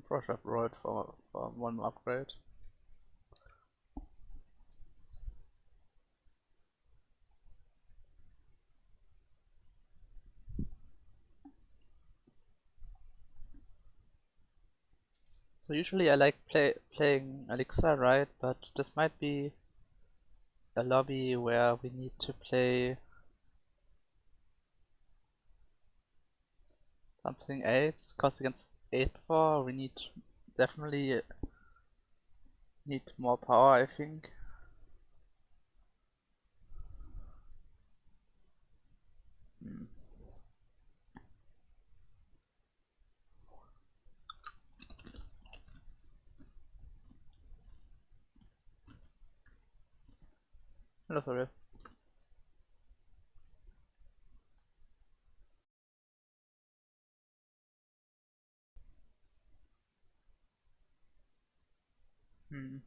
Probably have rolled for one upgrade. So usually I like playing Elixir, right? But this might be a lobby where we need to play something else, because against 8-4 we definitely need more power, I think. No, sorry. Hmm.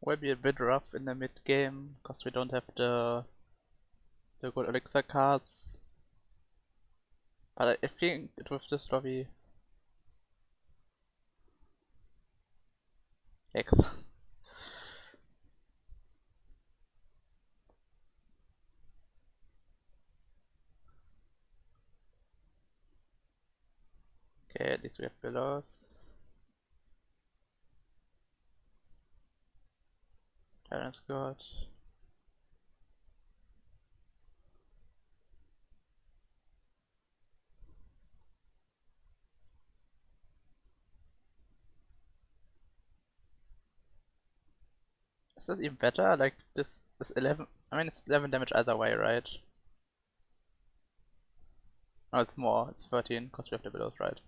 Will be a bit rough in the mid game, because we don't have the good elixir cards. But I think with this lobby. X. Okay, at least we have pillows. Terran's good. Is this even better? Like, this is 11. I mean, it's 11 damage either way, right? No, it's more. It's 13, because we have the pillows, right?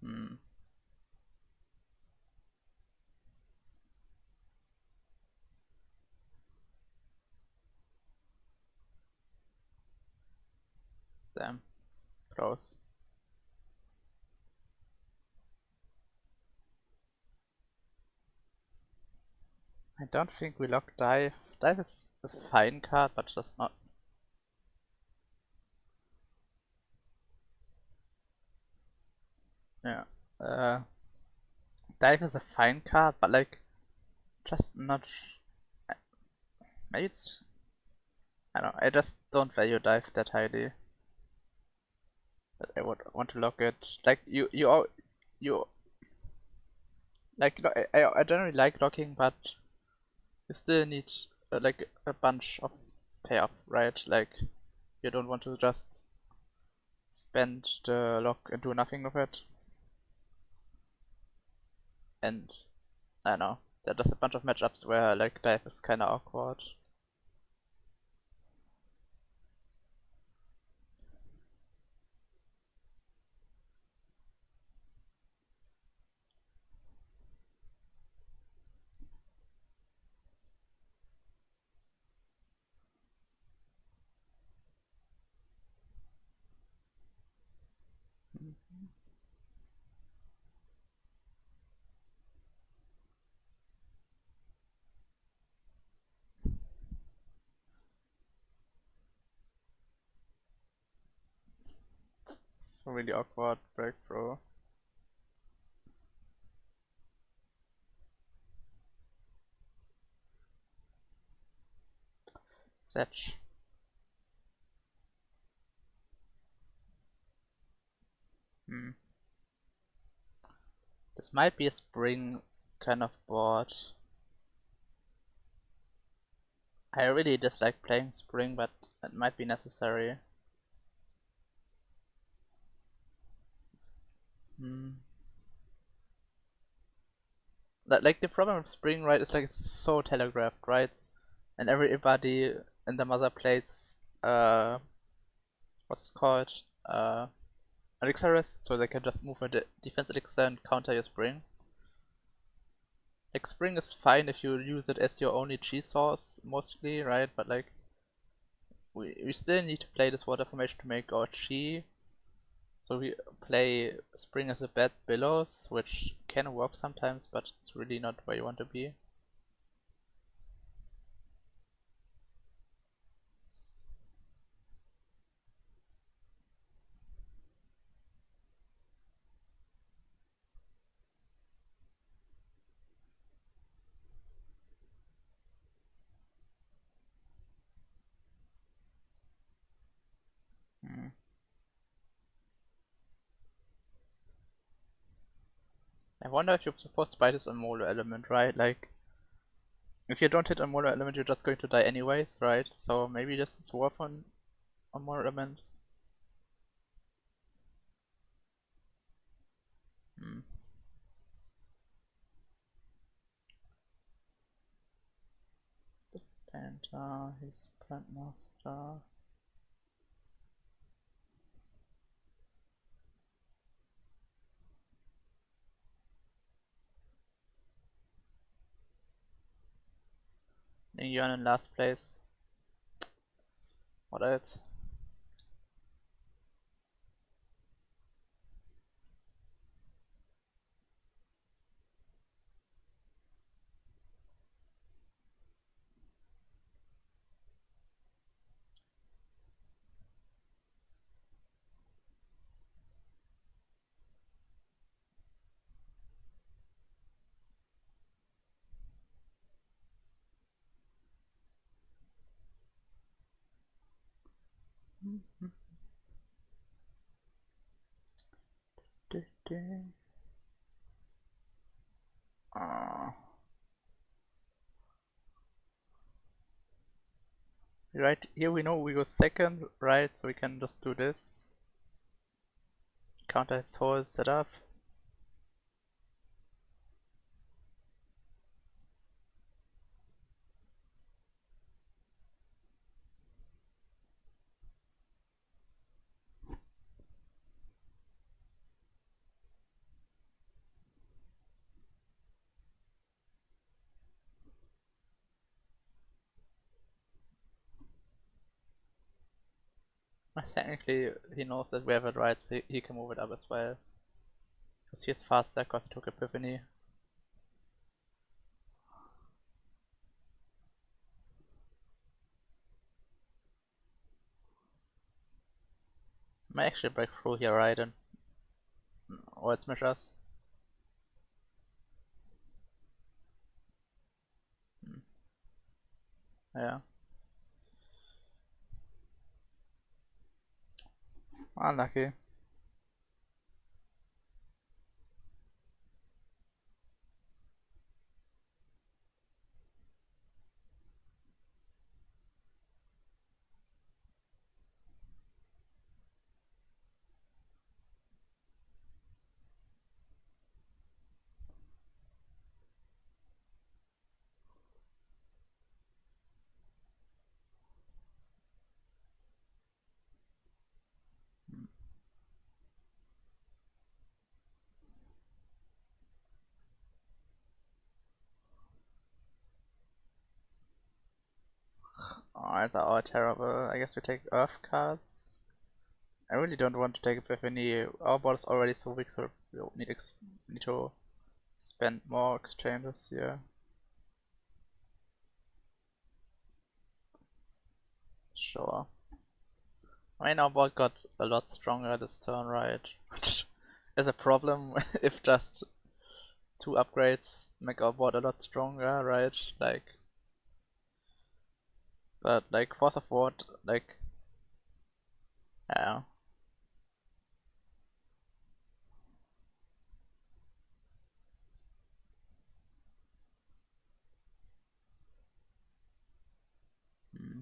Hmm. Damn. Close. I don't think we lock dive. Dive is a fine card, but just not. Yeah. Dive is a fine card, but like, just not. Maybe it's just. I don't know. I just don't value dive that highly. That I would want to lock it. Like you like. I generally like locking, but you still need like a bunch of payoff, right? Like, you don't want to just spend the lock and do nothing with it. And I don't know, there are just a bunch of matchups where like dive is kinda awkward. So really awkward breakthrough. Setch. Hmm. This might be a spring kind of board. I really dislike playing spring, but it might be necessary. Hmm. Like the problem with spring, right, is like it's so telegraphed, right? And everybody in the mother plays what's it called? Elixir rest, so they can just move a defense elixir and counter your spring. Like spring is fine if you use it as your only chi source mostly, right? But like we still need to play this water formation to make our chi. So we play spring as a bad billows, which can work sometimes, but it's really not where you want to be. Hmm. I wonder if you're supposed to buy this on Molo element, right? Like, if you don't hit on Molo element, you're just going to die anyways, right? So maybe this is worth on Molo element. Hmm. And he's Plant Master. Neon in last place. What else? Uh, right here we know we go second, right? So we can just do this. Counter his whole setup. Technically, he knows that we have it right, so he can move it up as well. Because he's faster because he took Epiphany. Might actually break through here, right? And or it's smash us. Hmm. Yeah. Unlucky. Oh, it's all terrible. I guess we take Earth cards. I really don't want to take Epiphany. Our board is already so weak, so we need to spend more exchanges here. Sure. I mean, our board got a lot stronger this turn, right? Which is a problem if just 2 upgrades make our board a lot stronger, right? Like, but like Force of VoD, like, yeah. Hmm.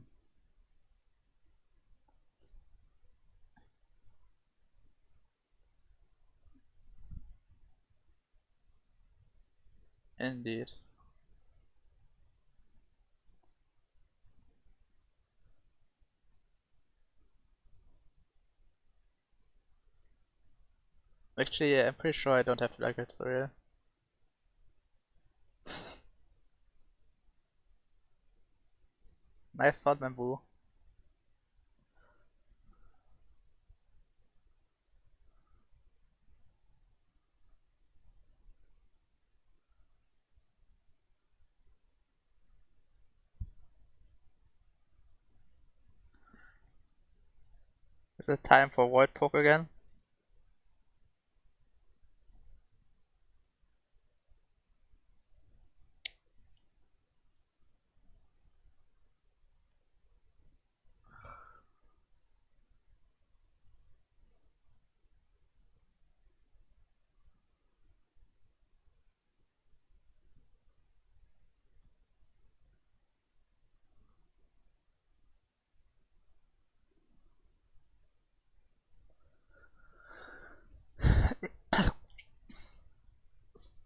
Indeed. Actually, yeah, I'm pretty sure I don't have like a tutorial. Nice sword bamboo. Is it time for void poke again?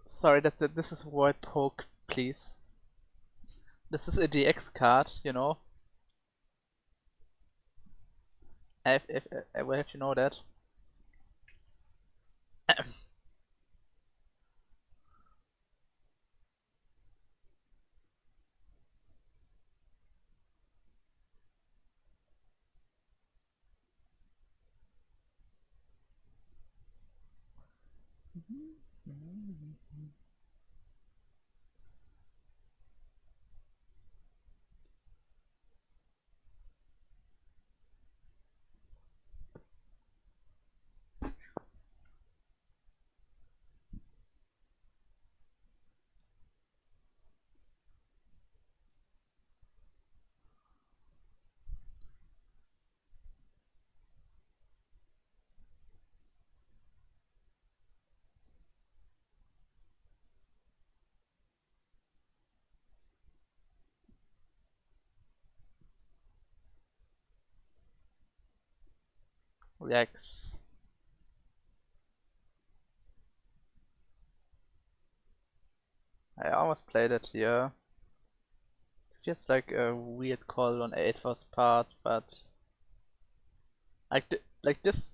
Sorry, this is void poke, please. This is a DX card, you know. I will have you know that. Yikes. I almost played it here. Feels like a weird call on Aether's part, but like this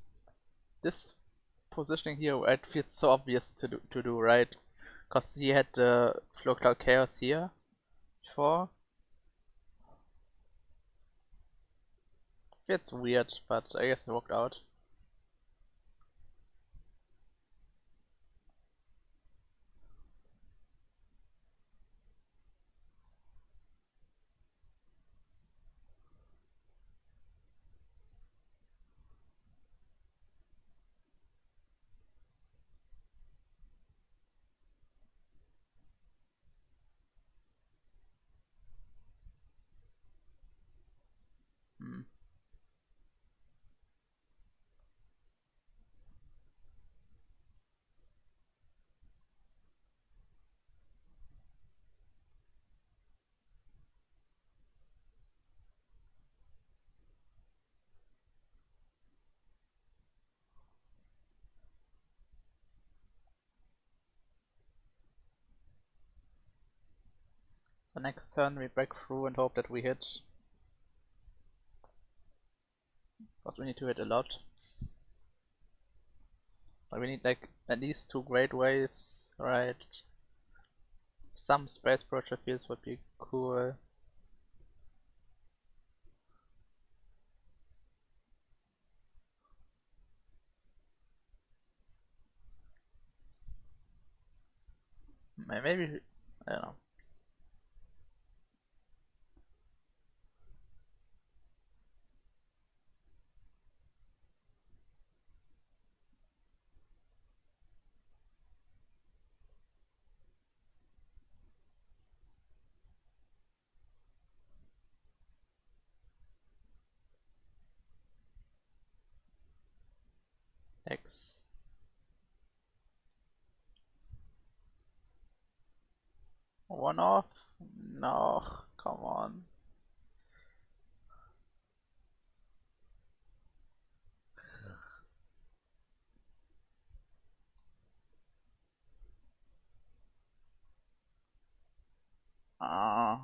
positioning here, it feels so obvious to do, right? Cause he had the Flow Cloud Chaos here before. It's weird, but I guess it worked out. Hmm. The next turn we break through and hope that we hit. Because we need to hit a lot. But we need like at least 2 great waves, right? Some space pressure fields would be cool. Maybe, I don't know. X. One off? No, come on.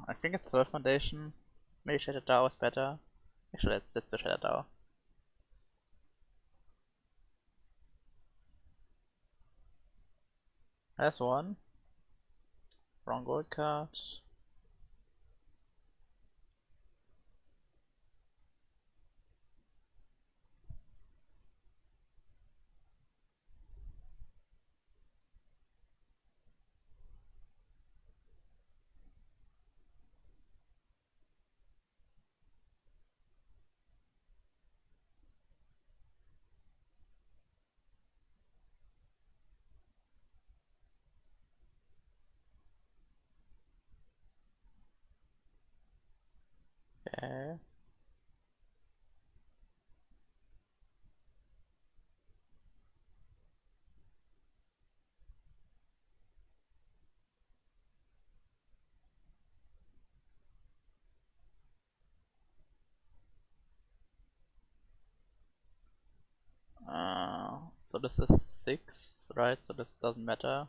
I think it's Soul Foundation. Maybe Shattered Dao is better. Actually, let's the Shattered Dao. There's one. Wrong gold card. Okay. So this is 6, right? So this doesn't matter.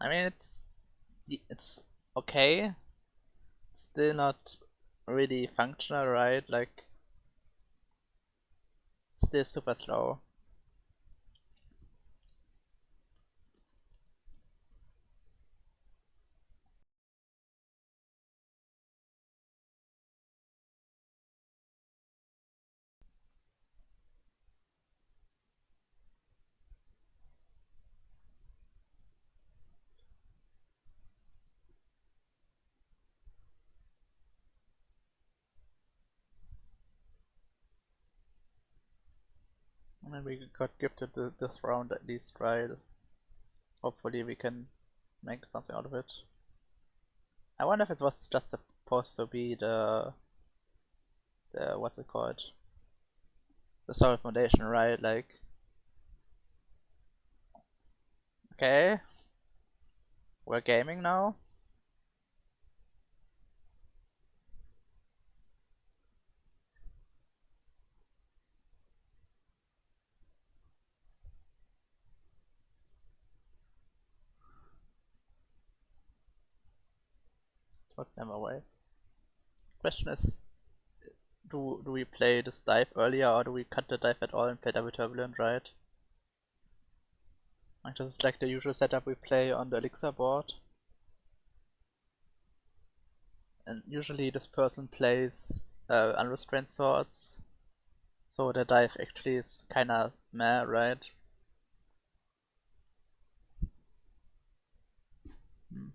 I mean, it's okay. It's still not really functional, right? Like, it's still super slow. I mean, we got gifted this round at least, right? Hopefully we can make something out of it. I wonder if it was just supposed to be the what's it called? The Soul Foundation, right? Like, okay, we're gaming now. It was never waves. Question is, do we play this dive earlier or do we cut the dive at all and play double turbulent, right? Like this is like the usual setup we play on the elixir board. And usually this person plays unrestrained swords, so the dive actually is kinda meh, right? Hmm.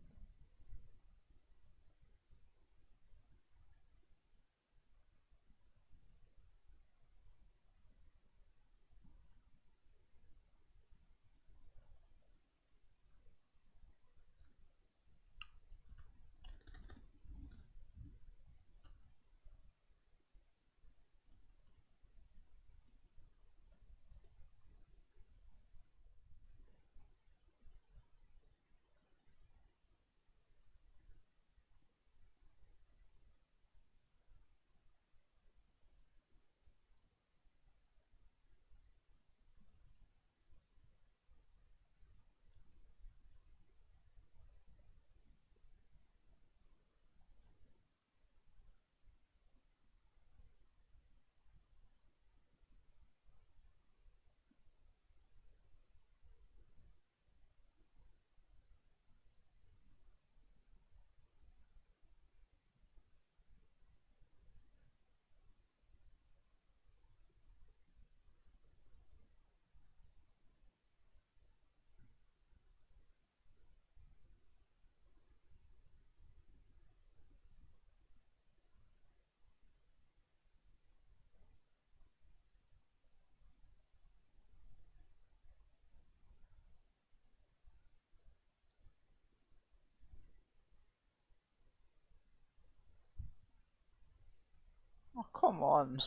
on.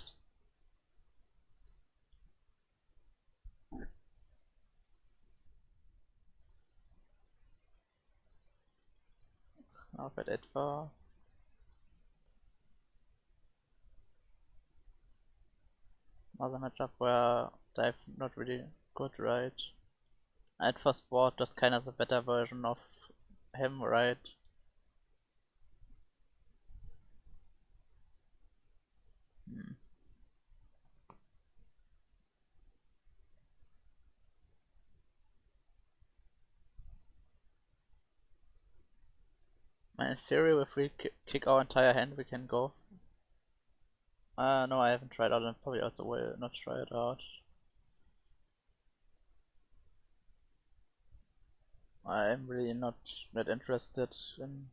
Now at it for another matchup where they've not really good, right? And for sport, just kind of a better version of him, right? Hmm. In theory, if we kick our entire hand, we can go. No, I haven't tried out, and probably also will not try it out. I'm really not that interested in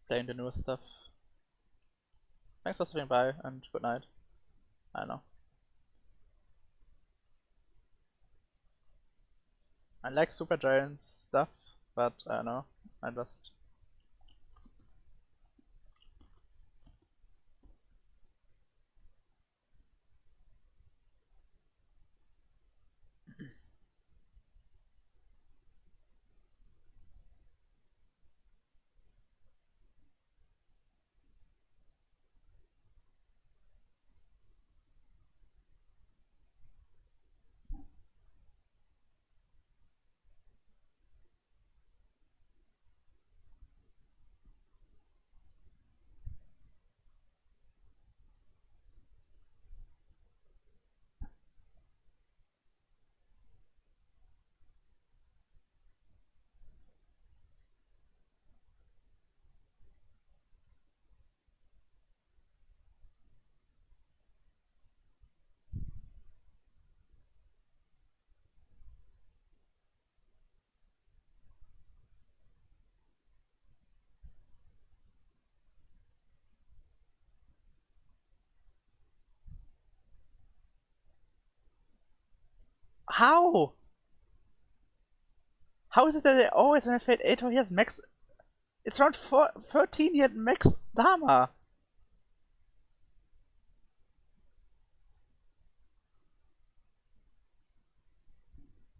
playing the newer stuff. Thanks for swinging by, and good night. I know. I like Super Giants stuff, but I don't know. I just how? How is it that they always when I fade 8 he has max? It's around 13 yet max Dama.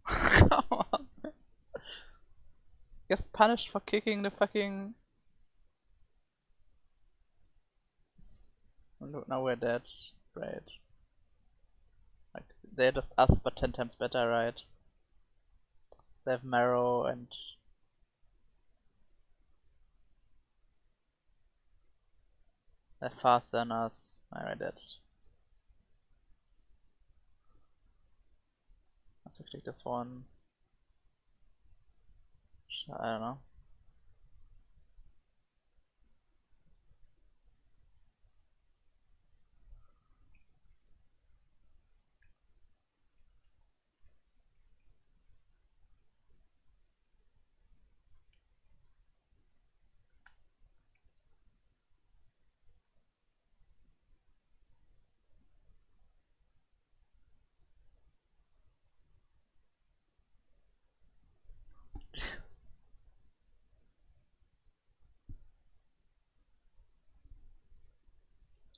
Come on. Gets punished for kicking the fucking. Look, now we're dead. Great. Like they're just us, but 10 times better, right? They have marrow and they're faster than us. Alright, dead. Let's take this one. I don't know.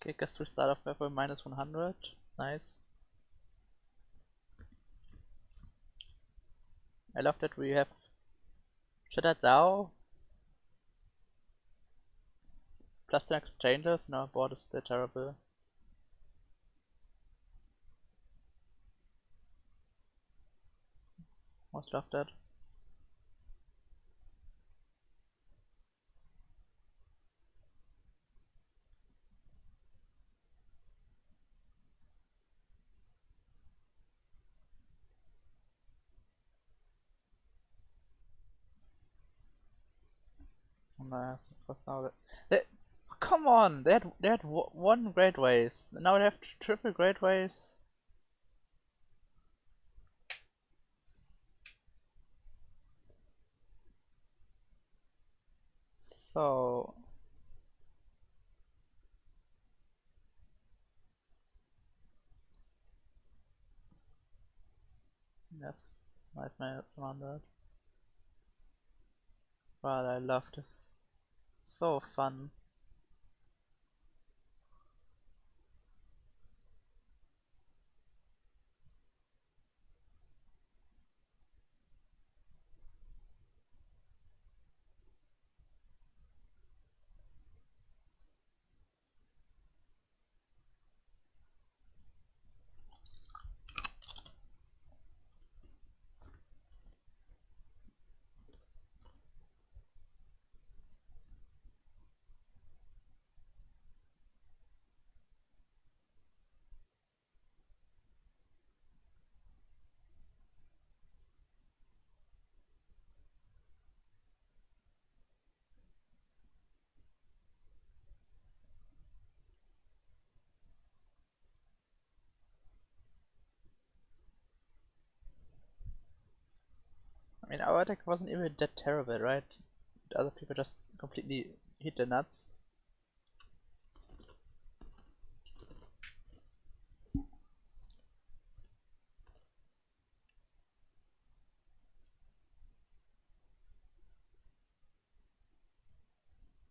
Okay, guess we start off with a minus 100. Nice. I love that we have Shatter Dao plus 10 exchanges. No, board is still terrible. Most love that. Nice, of course now they, come on, they had one great waves. Now they have triple great waves. So yes, nice minus 100. But I love this. So fun. mean, our deck wasn't even that terrible, right? The other people just completely hit the nuts.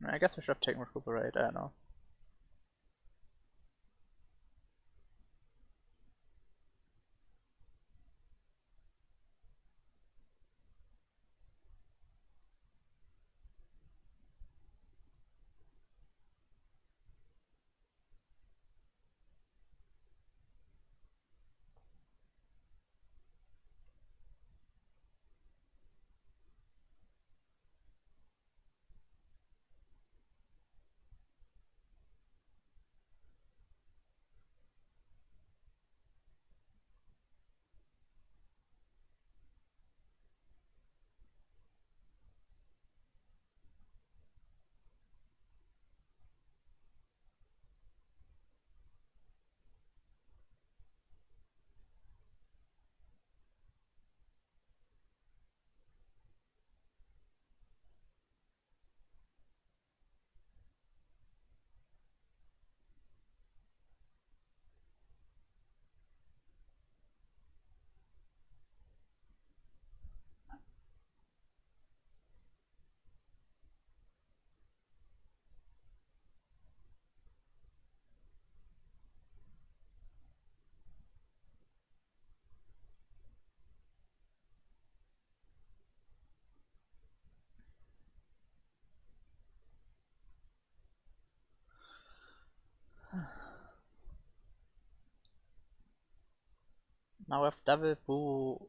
I guess we should have taken Recuperate, I don't know. Now we have double Boo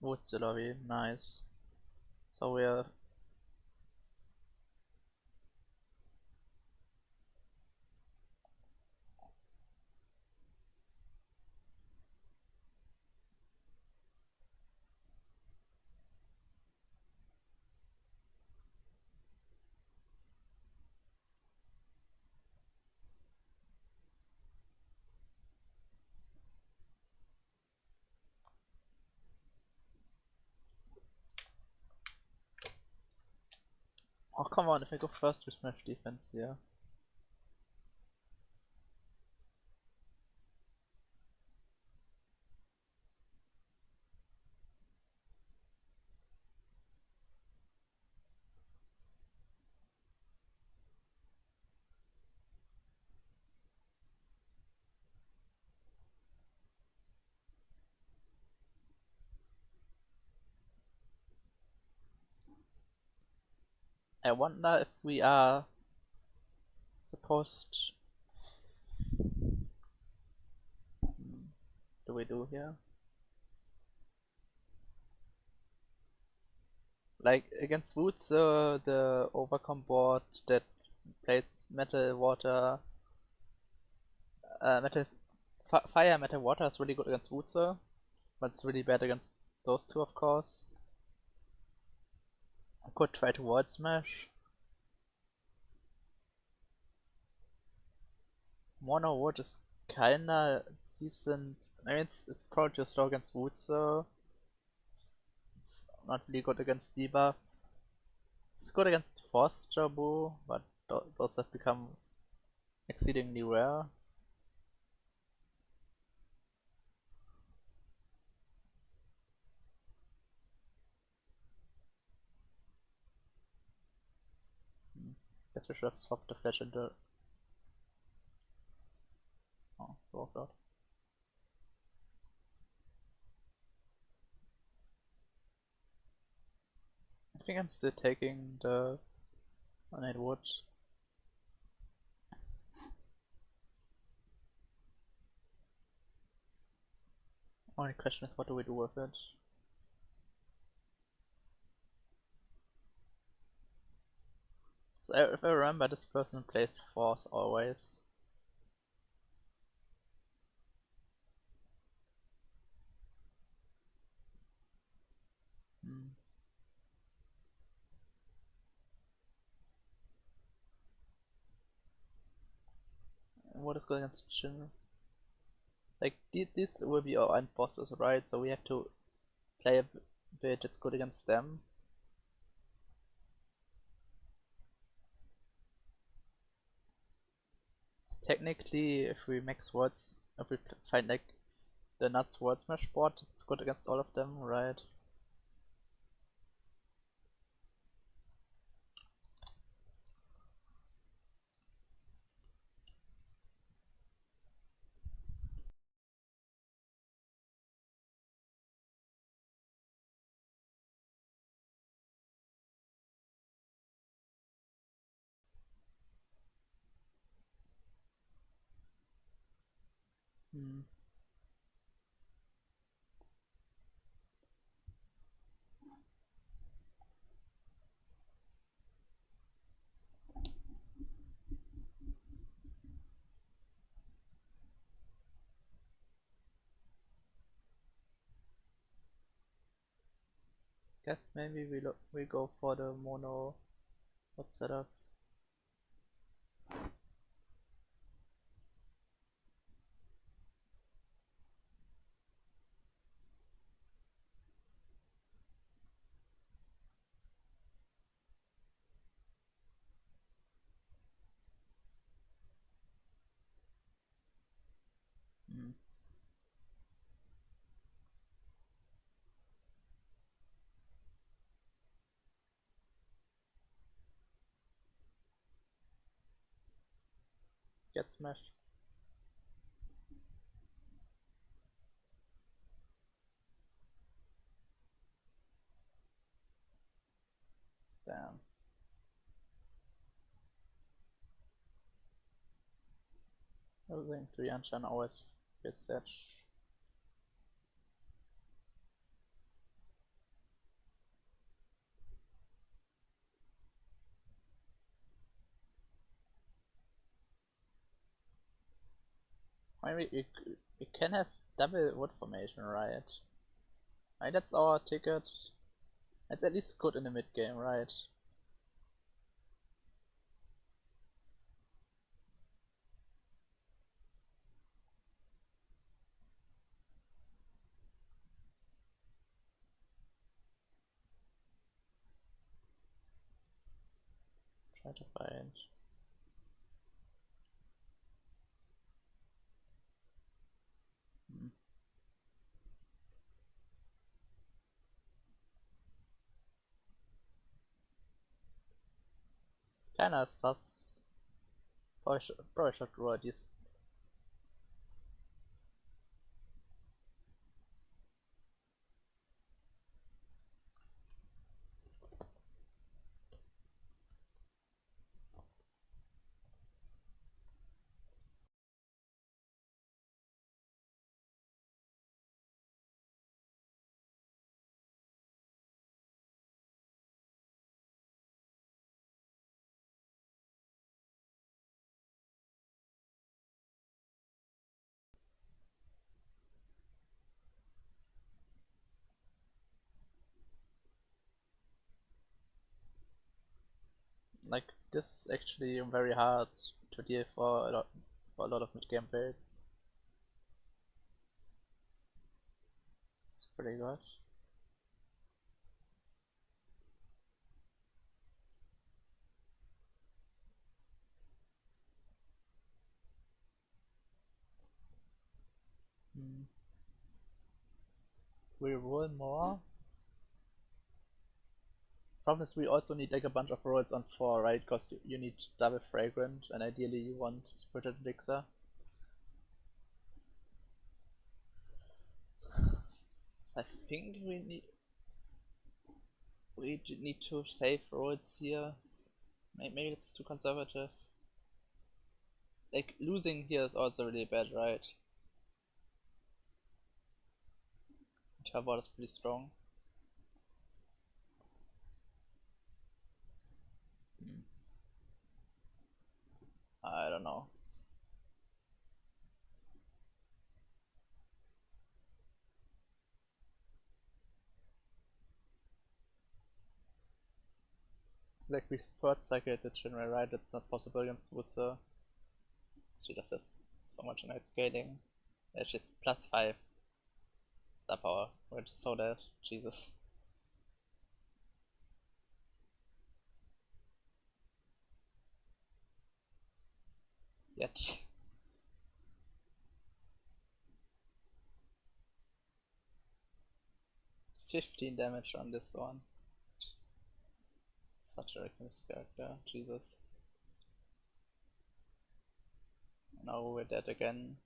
Wurzelobby, nice. So we're oh come on, if I go first we smash defense here. I wonder if we are supposed... do we do here? Like against Woods, the overcome board that plays metal, water, metal, fire, metal, water is really good against Woods, but it's really bad against those two, of course. I could try to ward smash. Mono wood is kinda decent. I mean, it's probably too slow against Woods, so it's not really good against debuff. It's good against Force Jabu, but those have become exceedingly rare. Guess we should have swapped the flash into... oh, walked out. I think I'm still taking the one-eyed wood. Only question is what do we do with it? So if I remember, this person plays Force always. Hmm. What is good against Jin? Like, these will be our end bosses, right? So we have to play Bitch, it's good against them. Technically, if we max words, if we find like the nuts word smash board, it's good against all of them, right? Hmm. Guess maybe we go for the mono what setup. Hmm. Get smashed. Damn. Losing to Yanshan always gets sad. Maybe we can have double wood formation, right? Right, that's our ticket. It's at least good in the mid game, right? Try to find. Hmm. Kinda sus. Probably should roll this. Like this is actually very hard to deal for a lot of mid game builds. It's pretty good. Hmm. We roll more. Problem is we also need like a bunch of rolls on 4, right? Because you need double fragrant and ideally you want spirited elixir. So I think we need to save rolls here. Maybe it's too conservative. Like losing here is also really bad, right? Turbo is pretty strong. Hmm. I don't know. Like we third cycle the general, right? It's not possible against Wutzer. She just has so much night scaling. Yeah, she's +5 star power. We're just so dead. Jesus. yet. 15 damage on this one. Such a reckless character, Jesus. Now we're dead again.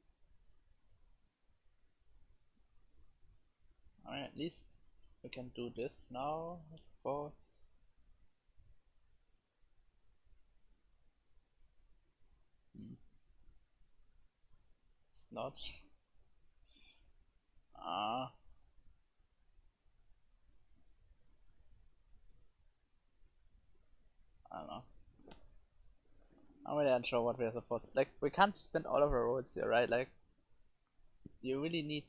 I mean, at least we can do this now, I suppose. It's not. I don't know. I'm really unsure what we're supposed to. Like, we can't spend all of our rolls here, right? Like, you really need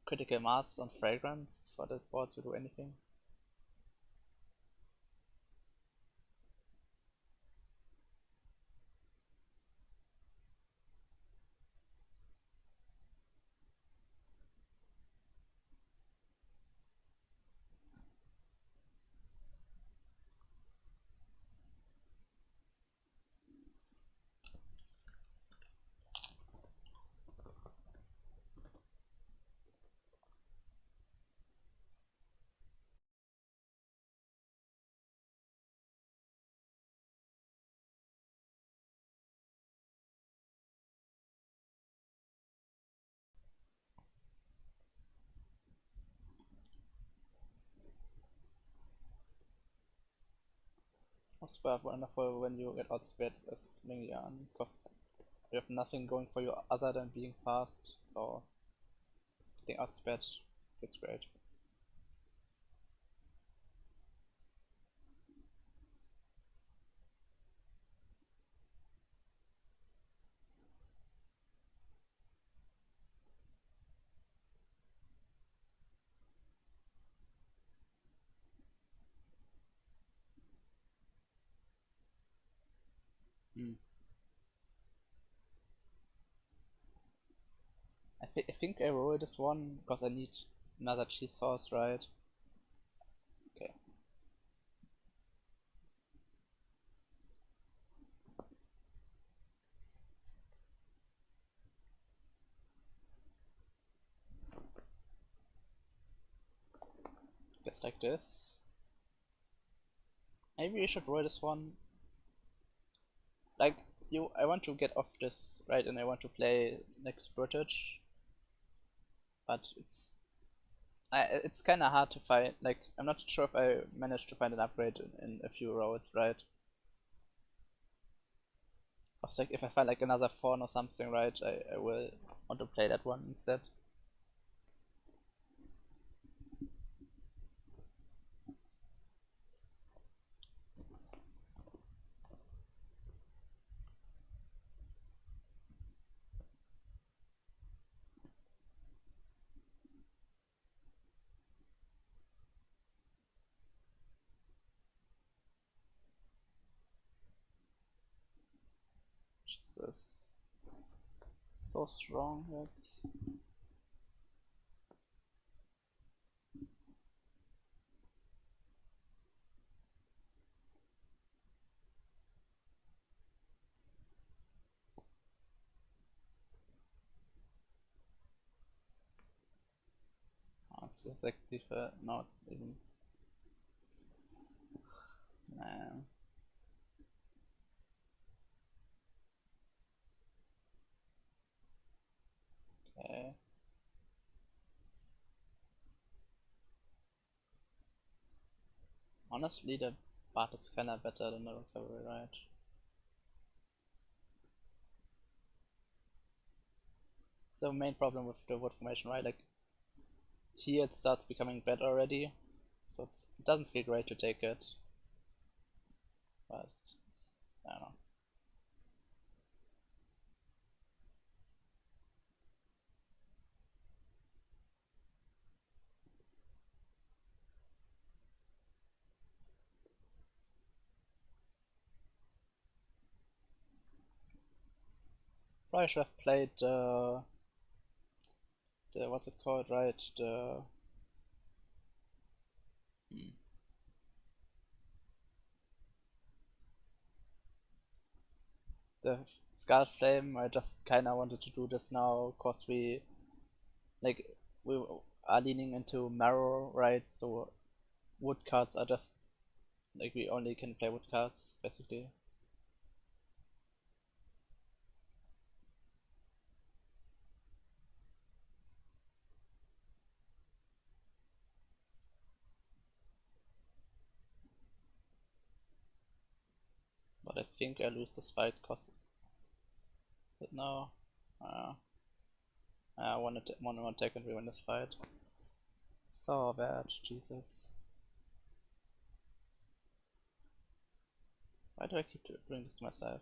critical mass on fragrance for this board to do anything. It's wonderful when you get outsped as Mingyang, because you have nothing going for you other than being fast, so getting outsped, it's great. Hmm. I think I roll this one because I need another cheese sauce, right? Okay. Just like this. Maybe we should roll this one. Like, I want to get off this, right, and I want to play next British. But it's kind of hard to find. Like, I'm not sure if I managed to find an upgrade in a few rows, right? I was like, if I find like another fawn or something, right, I will want to play that one instead. Jesus. So strong, that's... Oh, it's exactly for... No, it's even... Man. Okay. Honestly, the Bart is kinda better than the recovery, right? It's the main problem with the wood formation, right? Like, here it starts becoming bad already, so it doesn't feel great to take it. But, I don't know. Probably should have played the what's it called, right? The hmm. the Scarlet Flame, I just kinda wanted to do this now, cause like we are leaning into Marrow, right? So wood cards are just like we only can play wood cards basically. But I think I lose this fight cause no. Uh, I want to one more attack and we win this fight. So bad, Jesus. Why do I keep doing this to myself?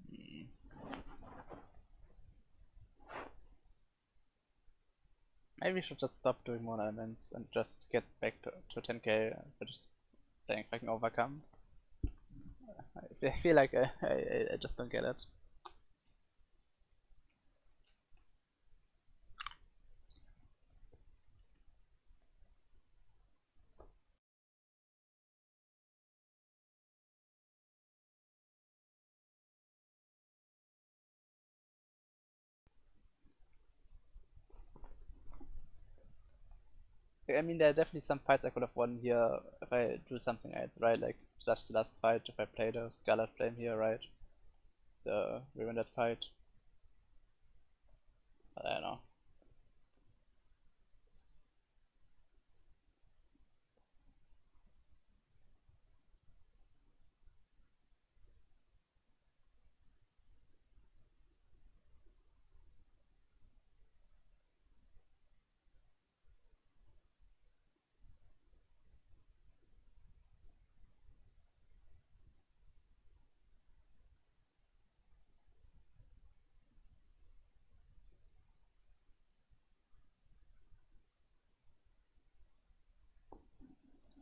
Hmm. Maybe we should just stop doing more elements and just get back to 10k by just playing fucking overcome. I feel like I just don't get it. I mean, there are definitely some fights I could have won here if I do something else, right? Like just the last fight, if I play the Scarlet Flame here, right? We win that fight. But I don't know.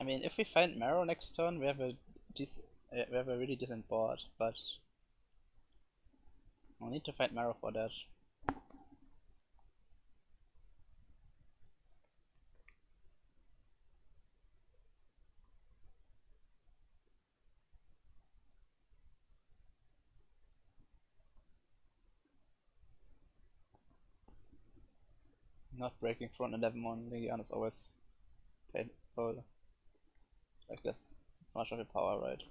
I mean, if we find Marrow next turn, we have we have a really decent board, but we'll need to find Marrow for that. Not breaking front 11 on Legion is always painful. Like this, it's much of a power, right?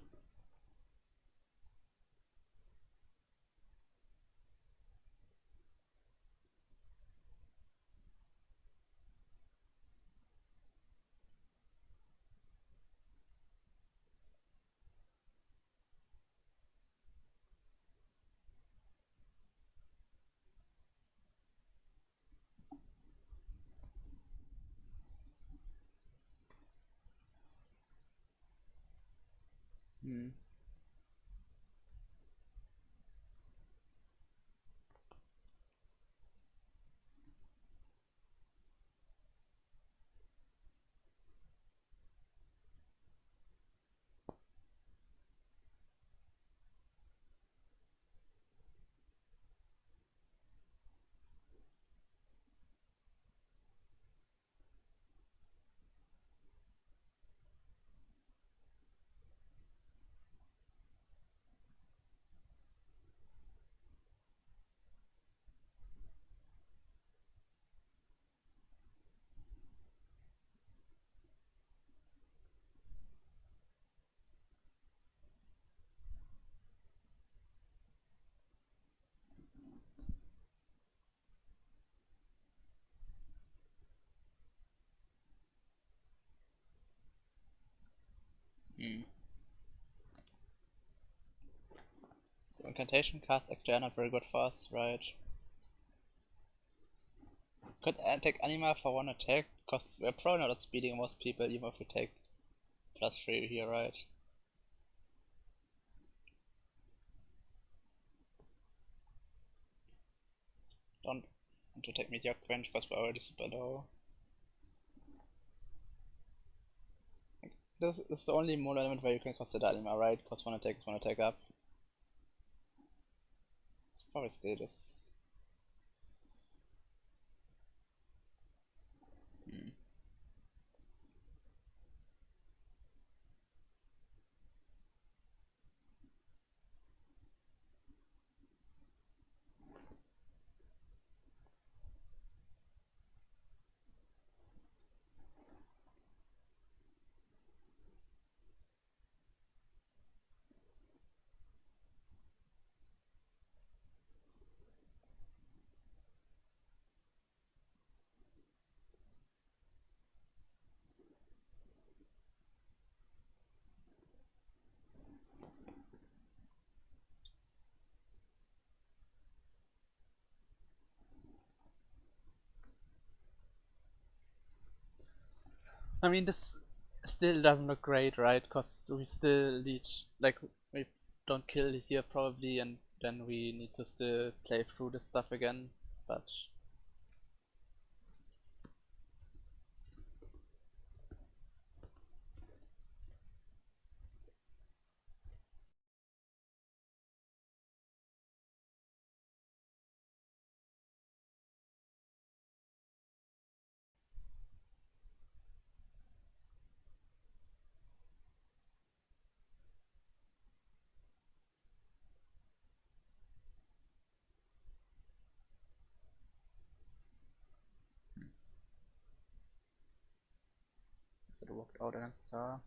Hmm. Hmm. So incantation cards actually are not very good for us, right? Could take Anima for one attack, because we're probably not outspeeding most people even if we take +3 here, right? Don't want to take meteor quench because we're already super low. This is the only mono element where you can consider anima, right? Because one attack is one attack up. Probably status. I mean, this still doesn't look great, right? Because we still lead, like, we don't kill here probably, and then we need to still play through this stuff again, but... So it worked out against her.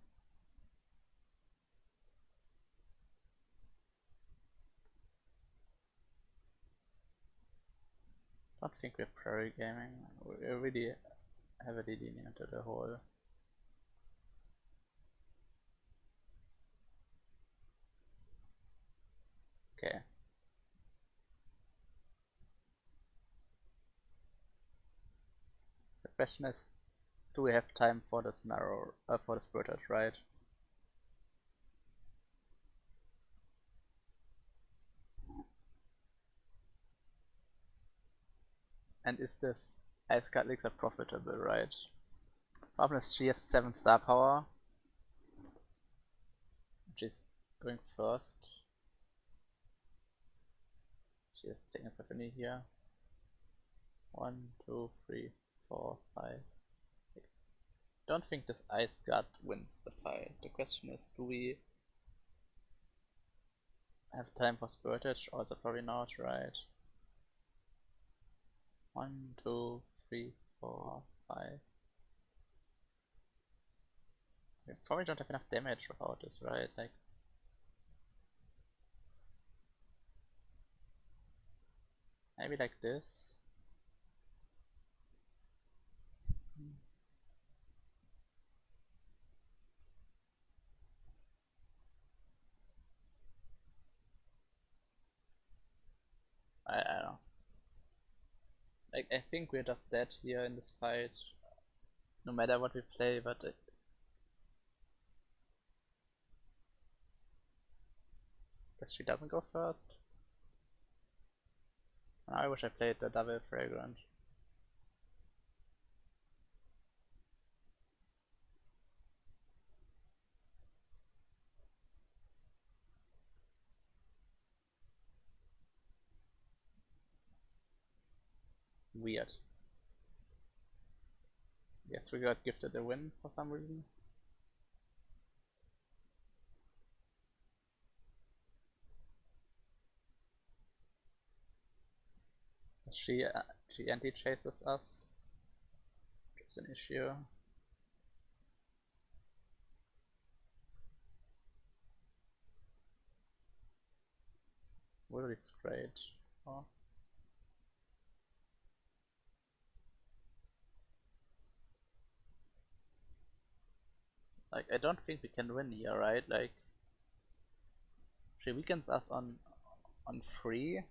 I don't think we're prairie gaming. We're really heavily leaning into the whole. Okay. The question is, do we have time for this marrow, for the spurted, right? And is this Ice Guard Elixir profitable, right? Problem is she has 7 star power, which is going first. She is taking a Epiphany here. 1, 2, 3, 4, 5. Don't think this Ice Guard wins the fight. The question is, do we have time for Spurtage? Also probably not, right? 1, 2, 3, 4, 5. We probably don't have enough damage without this, right? Like, maybe like this. I don't know. Like, I think we're just dead here in this fight, no matter what we play, but guess she doesn't go first. I wish I played the double fragrant. Weird. Yes, we got gifted a win for some reason. She anti-chases us, which is an issue. Woolrick's great. Oh. Like, I don't think we can win here, right? Like, she weakens us on 3.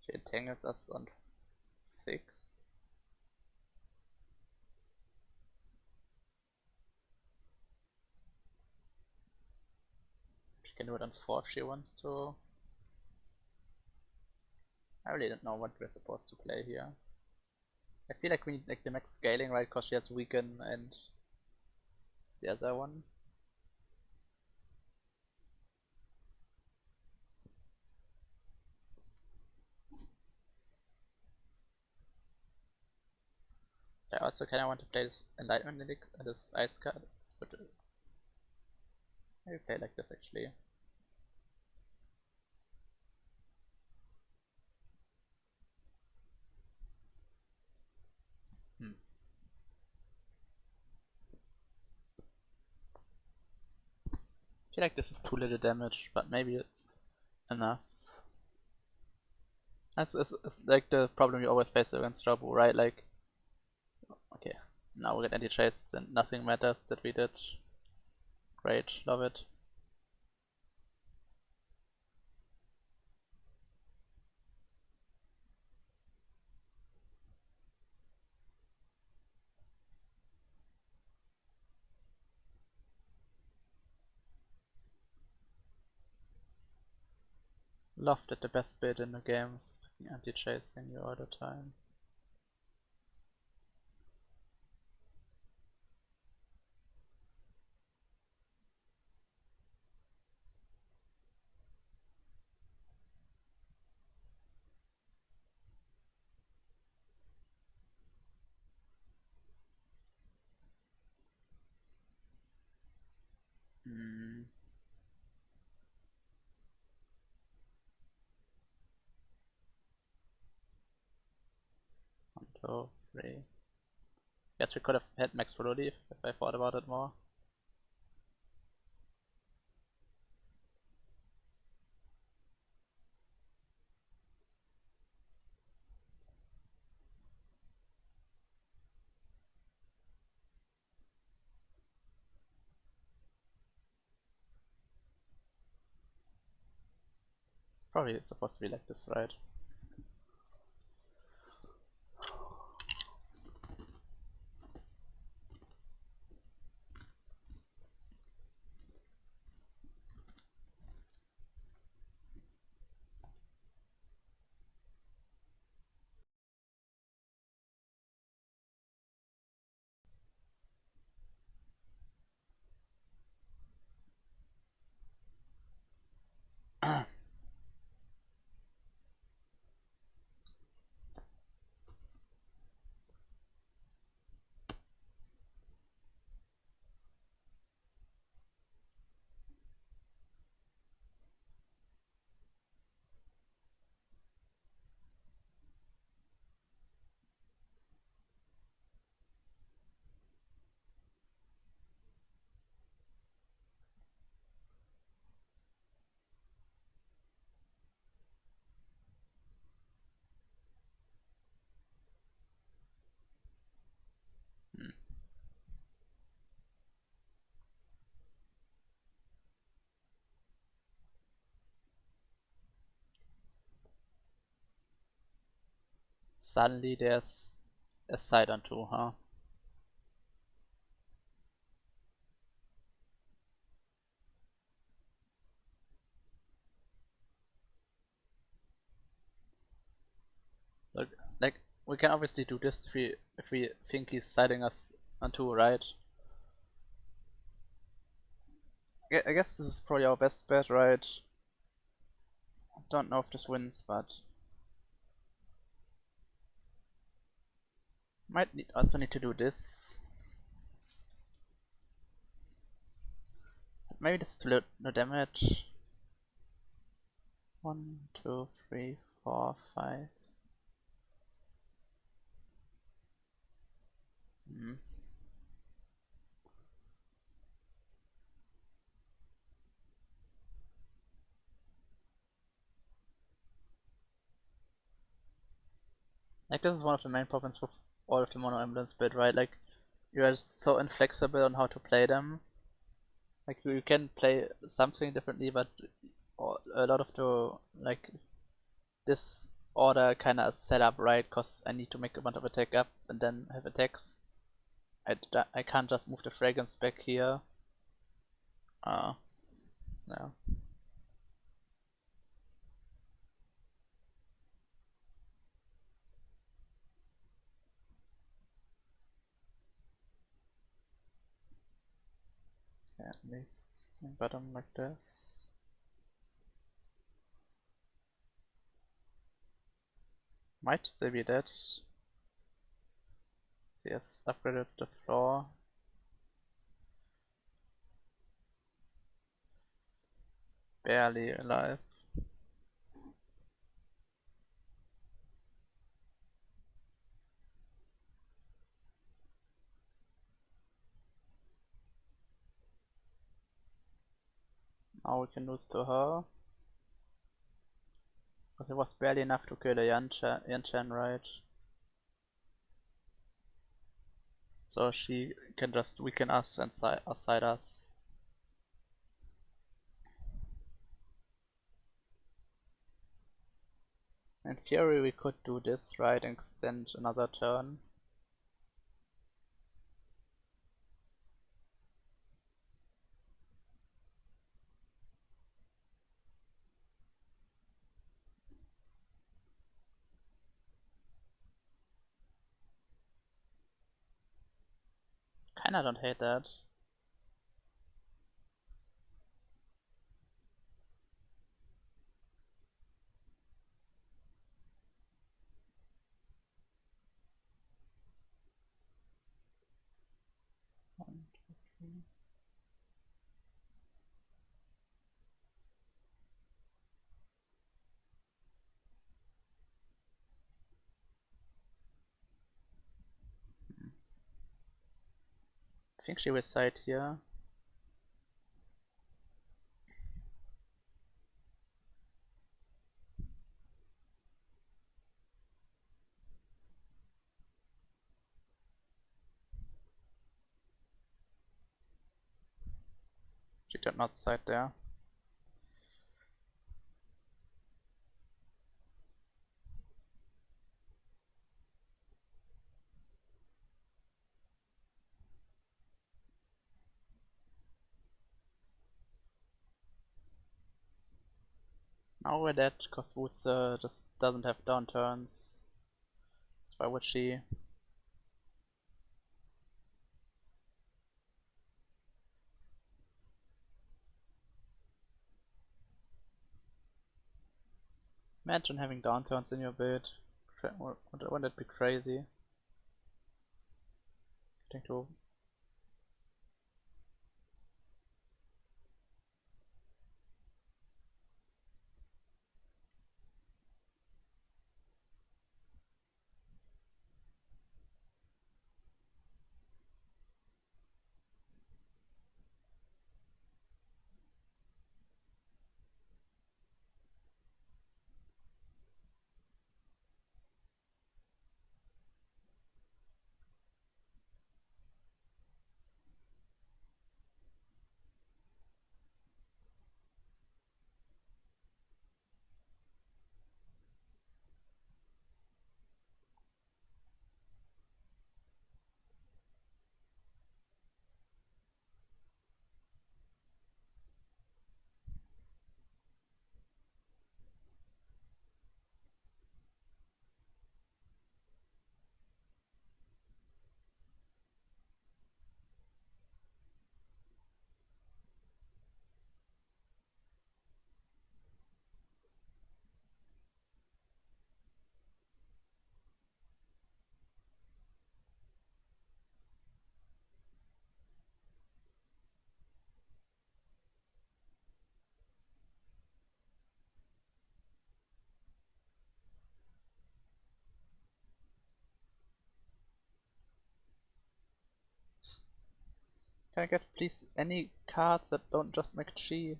She entangles us on 6. can do it on 4 if she wants to. I really don't know what we're supposed to play here. I feel like we need like the max scaling, right? Because she has weaken and the other one. I also kinda want to play this Enlightenment Elixir, this ice card. Let's put it. Maybe play like this actually. Hmm. I feel like this is too little damage, but maybe it's enough. It's like the problem you always face against Jabu, right? Like, okay, now we get anti-chase and nothing matters that we did. Great, love it. Love that the best bit in the game is anti-chasing you all the time. Hmm. 1, 2, 3. Guess we could have had max VoD if I thought about it more. It's probably supposed to be like this, right? Hmm. Suddenly there's a side on 2, huh? Look, like we can obviously do this if we think he's siding us on 2, right? I guess this is probably our best bet, right? Don't know if this wins, but might also need to do this. Maybe this is no damage. 1, 2, 3, 4, 5. Hmm. Like this is one of the main problems with all of the mono ambulance build, right? Like you are so inflexible on how to play them. Like you can play something differently, but a lot of the like this order kind of set up right, cause I need to make a bunch of attack up and then have attacks. I can't just move the fragrance back here. No. at least bottom like this. Might still be dead. He has upgraded the floor. Barely alive. Now we can lose to her. Because it was barely enough to kill the Yanchan, right? So she can just weaken us and side us. In theory we could do this, right, and extend another turn. Kinda don't hate that. One, two, three. I think she will side here. She did not side there. Now we're dead, cause Woods just doesn't have downturns. That's why would she? Imagine having downturns in your build. Wouldn't that be crazy? Getting to can I get please any cards that don't just make Chi?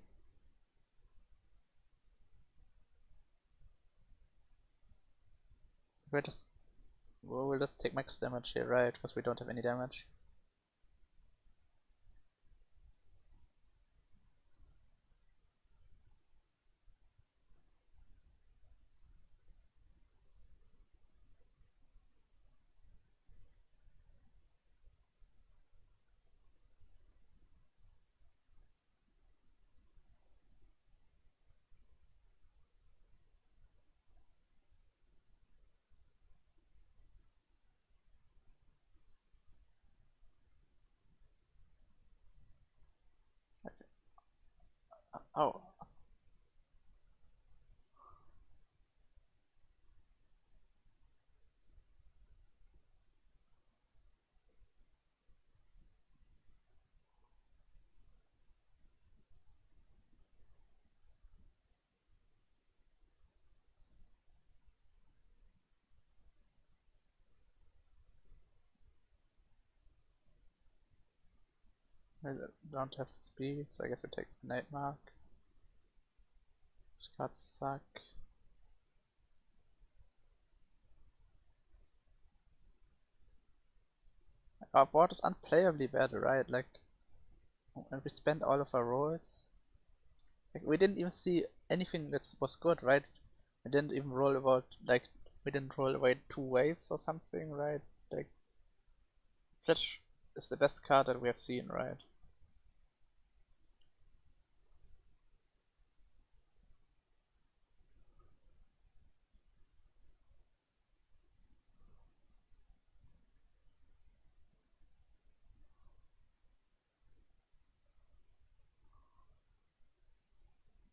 We'll just take max damage here, right? Because we don't have any damage. Oh, I don't have speed, so I guess we take the night mark. Which cards suck. Our board is unplayably bad, right? Like, when we spent all of our rolls, like we didn't even see anything that was good, right? We didn't even roll about like we didn't roll away 2 waves or something, right? Like, Fletch is the best card that we have seen, right?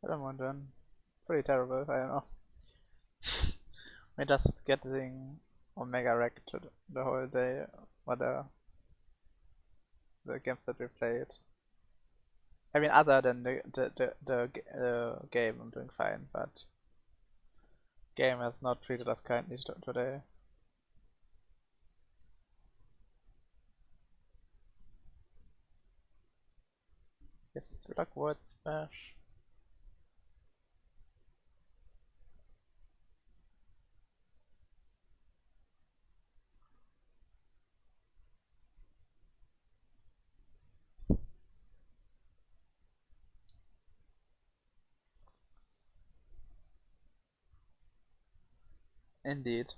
I don't want done. Pretty terrible, I don't know. We're just getting Omega wrecked the whole day, or the games that we played. I mean, other than the game, I'm doing fine, but game has not treated us kindly today. Yes, we like word smash. Indeed.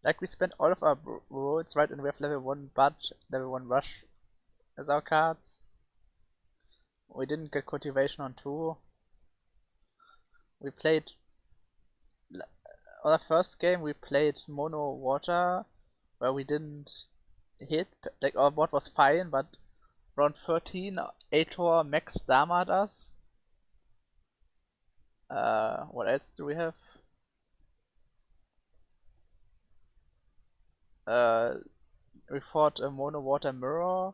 Like, we spent all of our rolls, right, and we have level 1 Budge, level 1 Rush as our cards. We didn't get Cultivation on 2. We played... Our first game we played Mono Water, where we didn't hit, like our board was fine, but round 13, Ator max Damared us. What else do we have? We fought a Mono Water Mirror,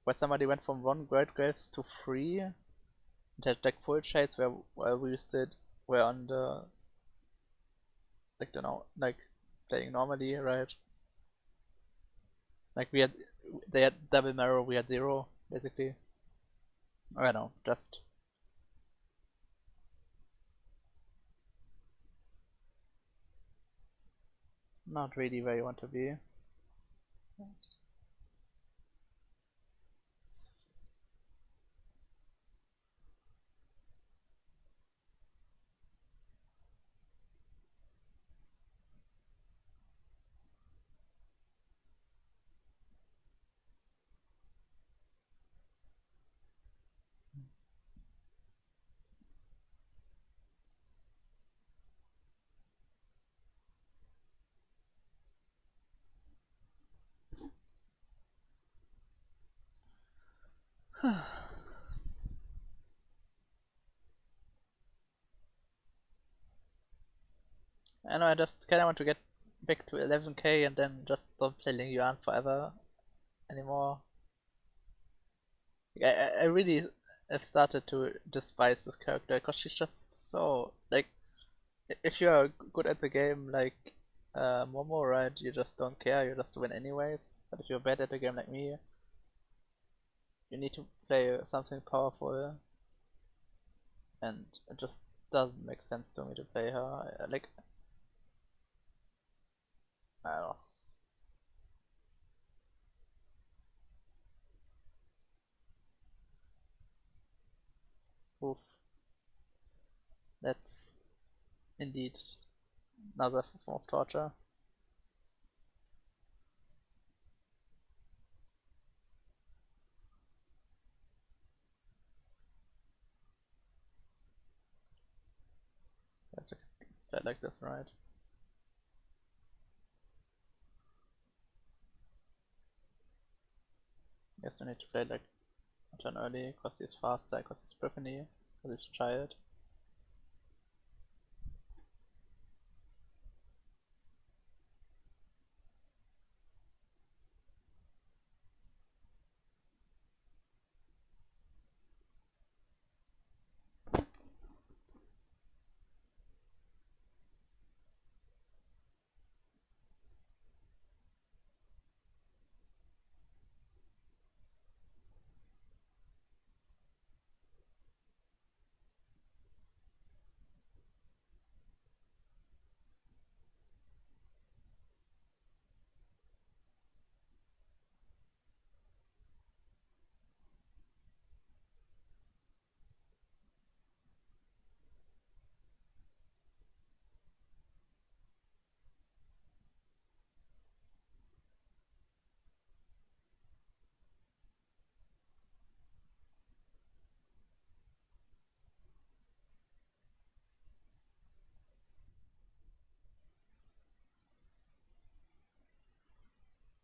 where somebody went from 1 Great Graves to 3. And had like full shades where we still were on the, like, you know, like playing normally, right? Like they had double mirror, we had 0, basically. I don't know, just not really where you want to be. I know, I just kinda want to get back to 11k and then just don't play Ling Yuan forever anymore. Like, I really have started to despise this character because she's just so, like, if you're good at the game like Momo, right, you just don't care, you just win anyways. But if you're bad at the game like me, you need to play something powerful, and it just doesn't make sense to me to play her. Like, I don't know. Oof. That's indeed another form of torture. Guess I could play like this, right? Guess I need to play like a turn early, cause he's faster, cause he's Brittany, cause he's Child.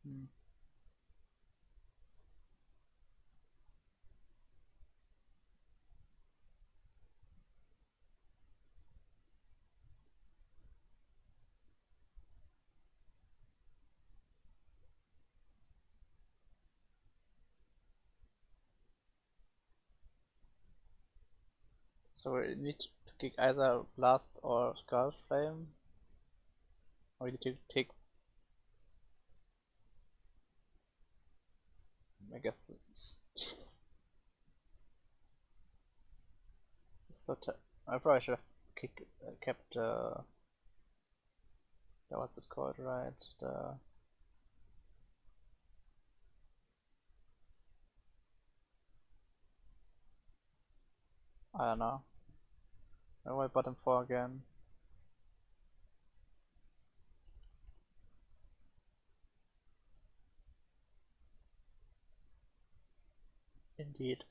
Hmm. So we need to kick either Blast or Skull Flame, or we need to take, I guess, Jesus, this is so I probably should have kept, what's it called, right? I don't know. I went bottom 4 again. Indeed.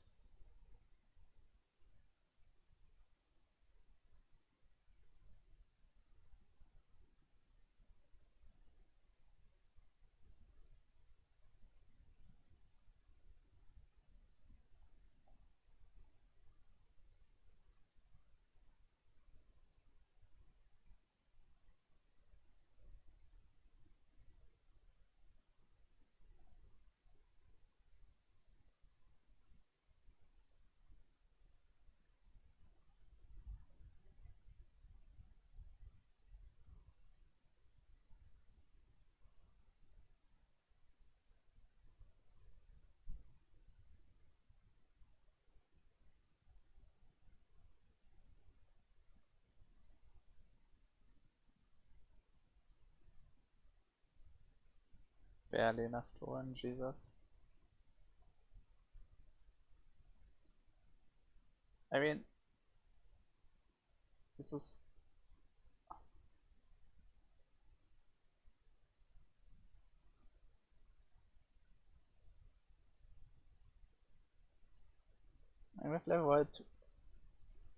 Barely enough to win, Jesus. I mean, this is. I mean, with level wide,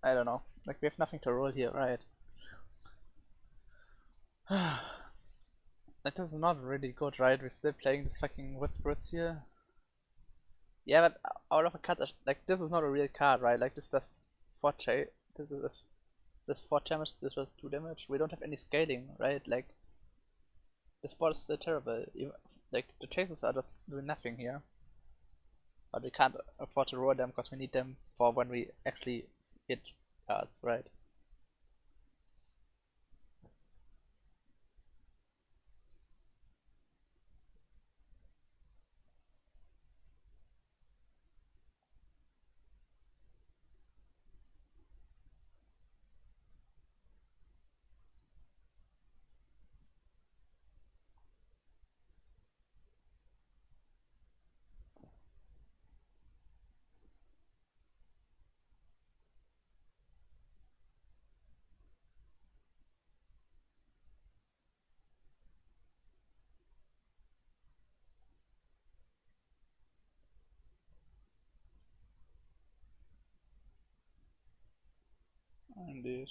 I don't know. Like, we have nothing to roll here, right? That is not really good, right? We're still playing this fucking Wood Spirits here. Yeah, but out of a card, like, this is not a real card, right? Like, this does 4 this 4 damage, this was 2 damage. We don't have any scaling, right? Like, this board is still terrible. Even, like, the chases are just doing nothing here. But we can't afford to roll them because we need them for when we actually hit cards, right? Indeed.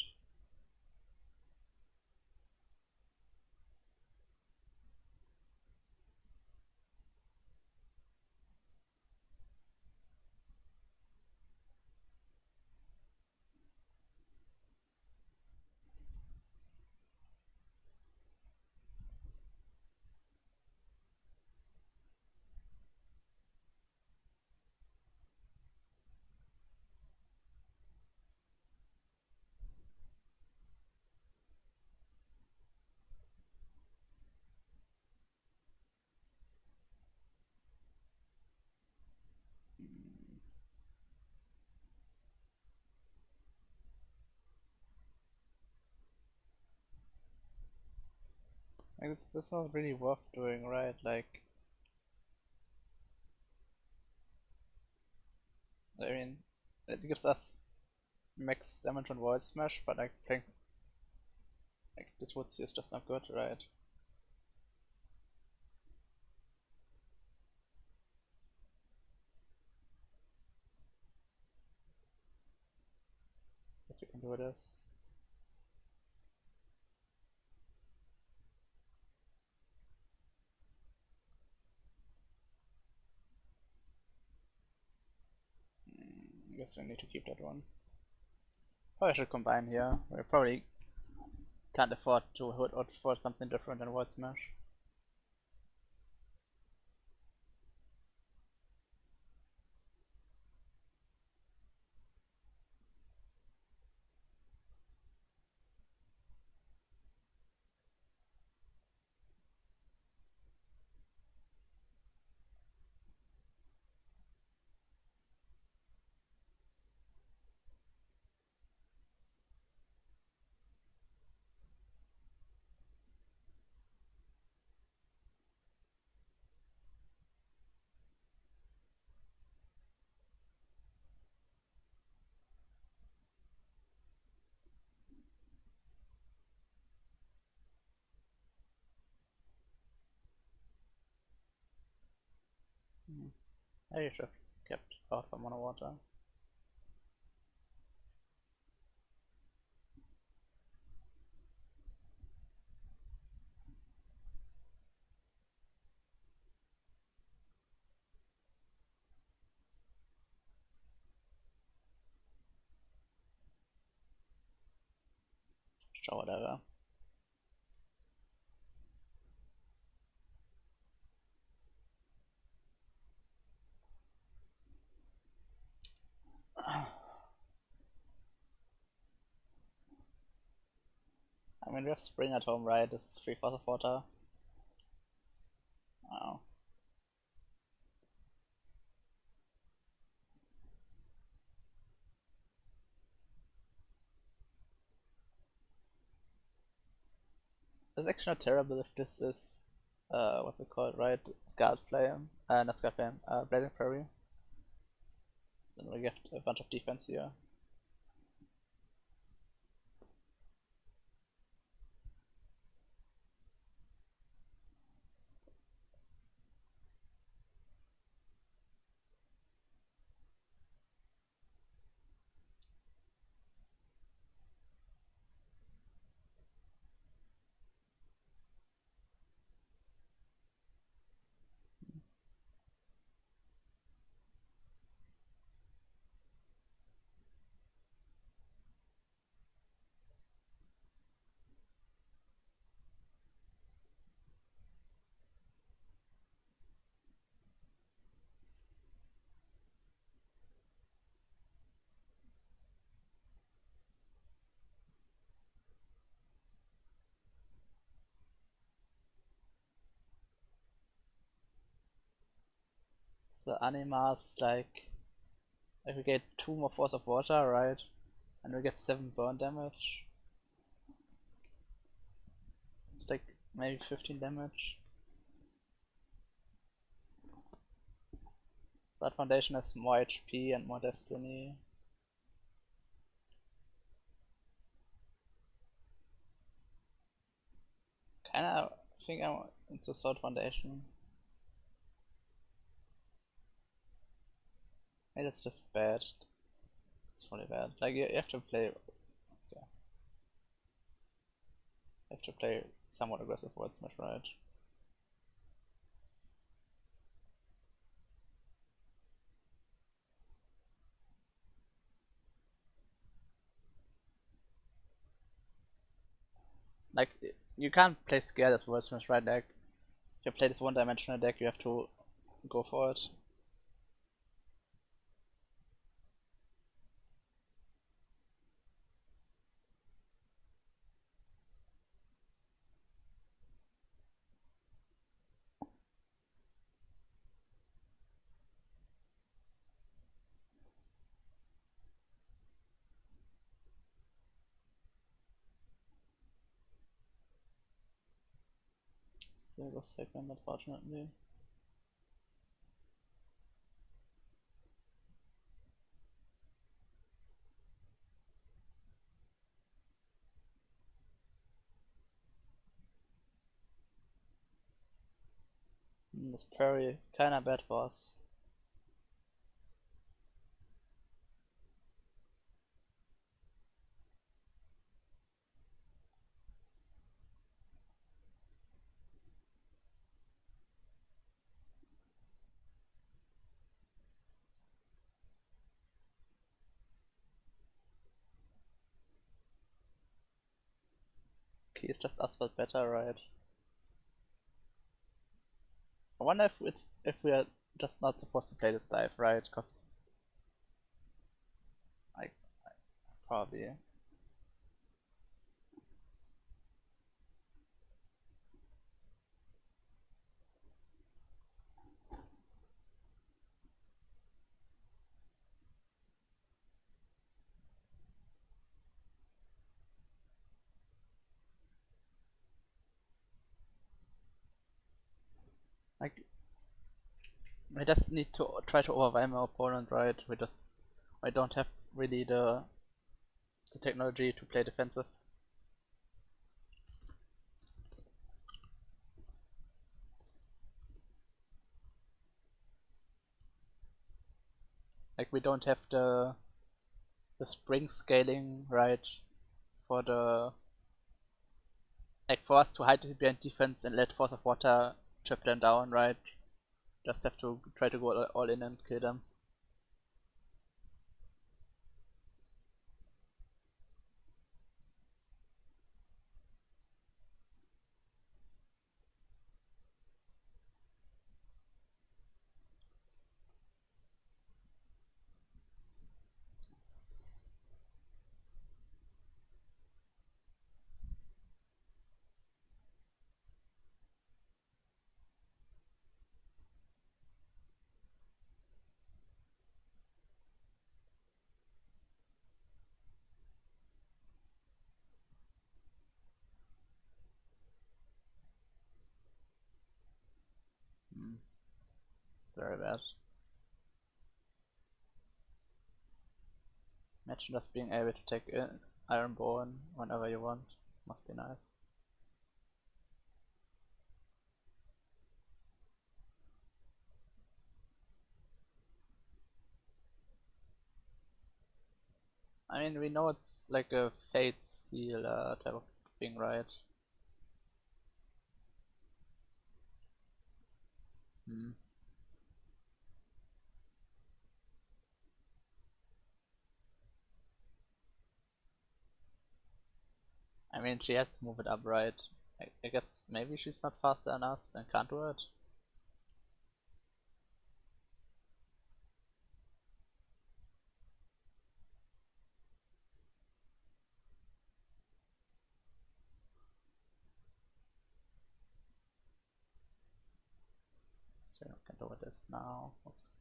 Like that's not really worth doing, right? Like, I mean, it gives us max damage on Void Smash, but like playing like this Woodsy is just not good, right? Guess we can do this. I guess we need to keep that one. Probably should combine here. We probably can't afford to afford something different than Void Smash. I should have kept out for mono water. Sure, whatever. I mean, we have spring at home, right? This is 3 Force of Water. Oh. It's actually not terrible if this is, what's it called, right? Scarlet Flame. Not Scarlet Flame, Blazing Prairie. Then we get a bunch of defense here. So Anima's like, if we get 2 more Force of Water, right? And we get 7 burn damage. It's like maybe 15 damage. That Foundation has more HP and more Destiny. Kinda think I'm into Sword Foundation. Maybe that's just bad. It's really bad. Like you have to play. Yeah, you have to play somewhat aggressive World Smash, right? Like you can't play scared as World Smash, right? Like if you play this one-dimensional deck, you have to go for it. Still go second, unfortunately. This parry kinda bad for us. Okay, it's just us but better, right? I wonder if we are just not supposed to play this dive, right? Because I probably. Like, we just need to try to overwhelm our opponent, right? We don't have really the technology to play defensive. Like, we don't have the spring scaling, right? For the like for us to hide behind defense and let Force of Water chip them down, right? Just have to try to go all in and kill them. It's very bad. Imagine just being able to take Ironborn whenever you want. Must be nice. I mean, we know it's like a Fate Seal type of thing, right? Hmm. I mean, she has to move it up, right? I guess maybe she's not faster than us and can't do it. So I can do this now. Oops.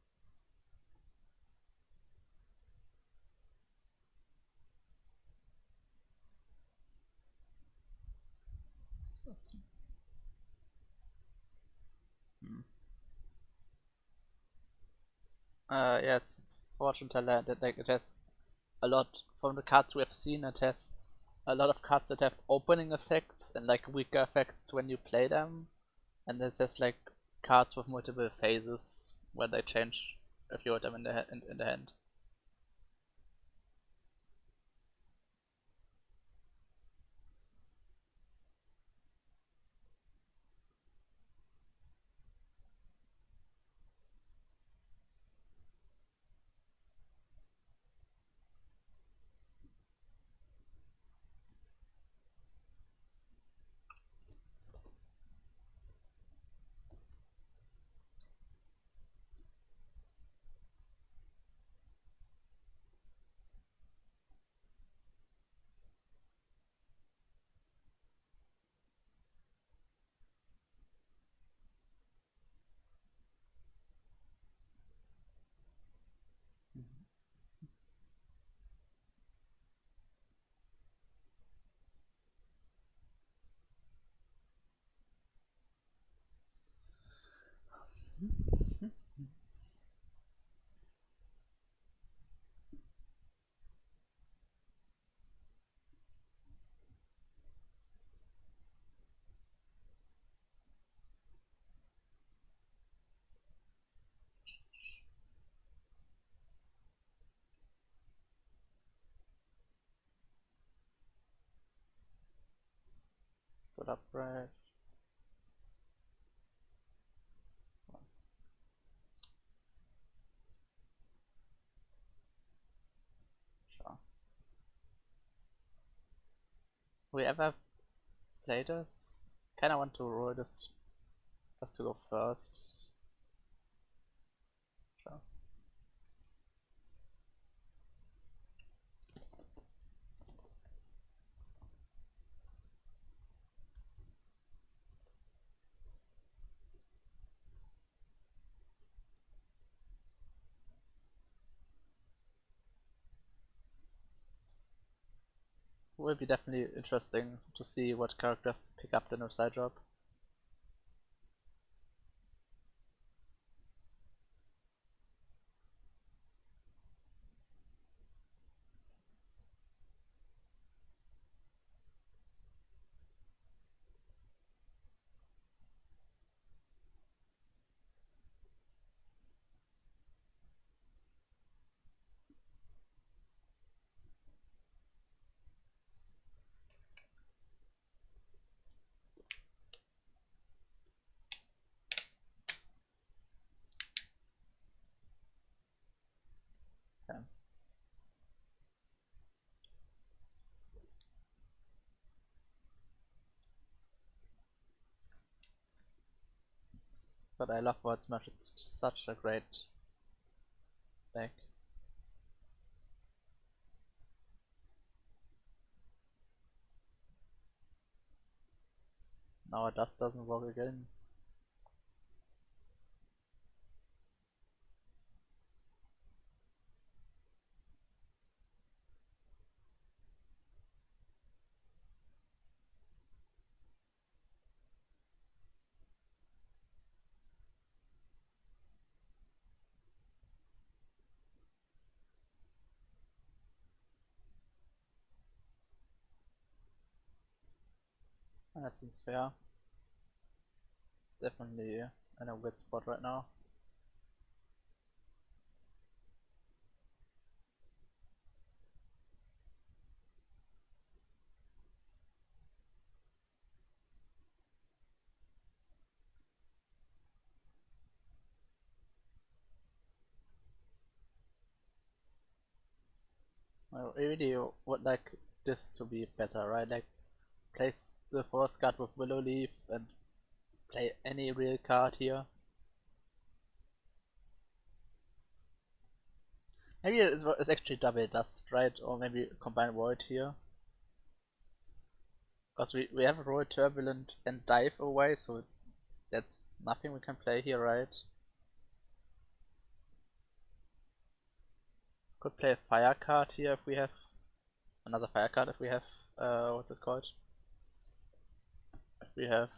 That's, hmm. Yeah, it's fortune teller that like it has a lot from the cards we have seen. It has a lot of cards that have opening effects and like weaker effects when you play them, and it has like cards with multiple phases where they change a few of them in the hand. Good upgrade. Sure. We ever play this? Kinda want to roll this just to go first. Sure. Will be definitely interesting to see what characters pick up the new side job. Okay. But I love VoD Smash, it's such a great deck. Now it just doesn't work again. And that seems fair. It's definitely in a weird spot right now. I really would like this to be better, right? Like, place the force card with Willow Leaf and play any real card here. Maybe it's actually double dust, right? Or maybe combine void here. Because we have roll turbulent and dive away, so that's nothing we can play here, right? Could play a fire card here if we have another fire card if we have what's it called? If we have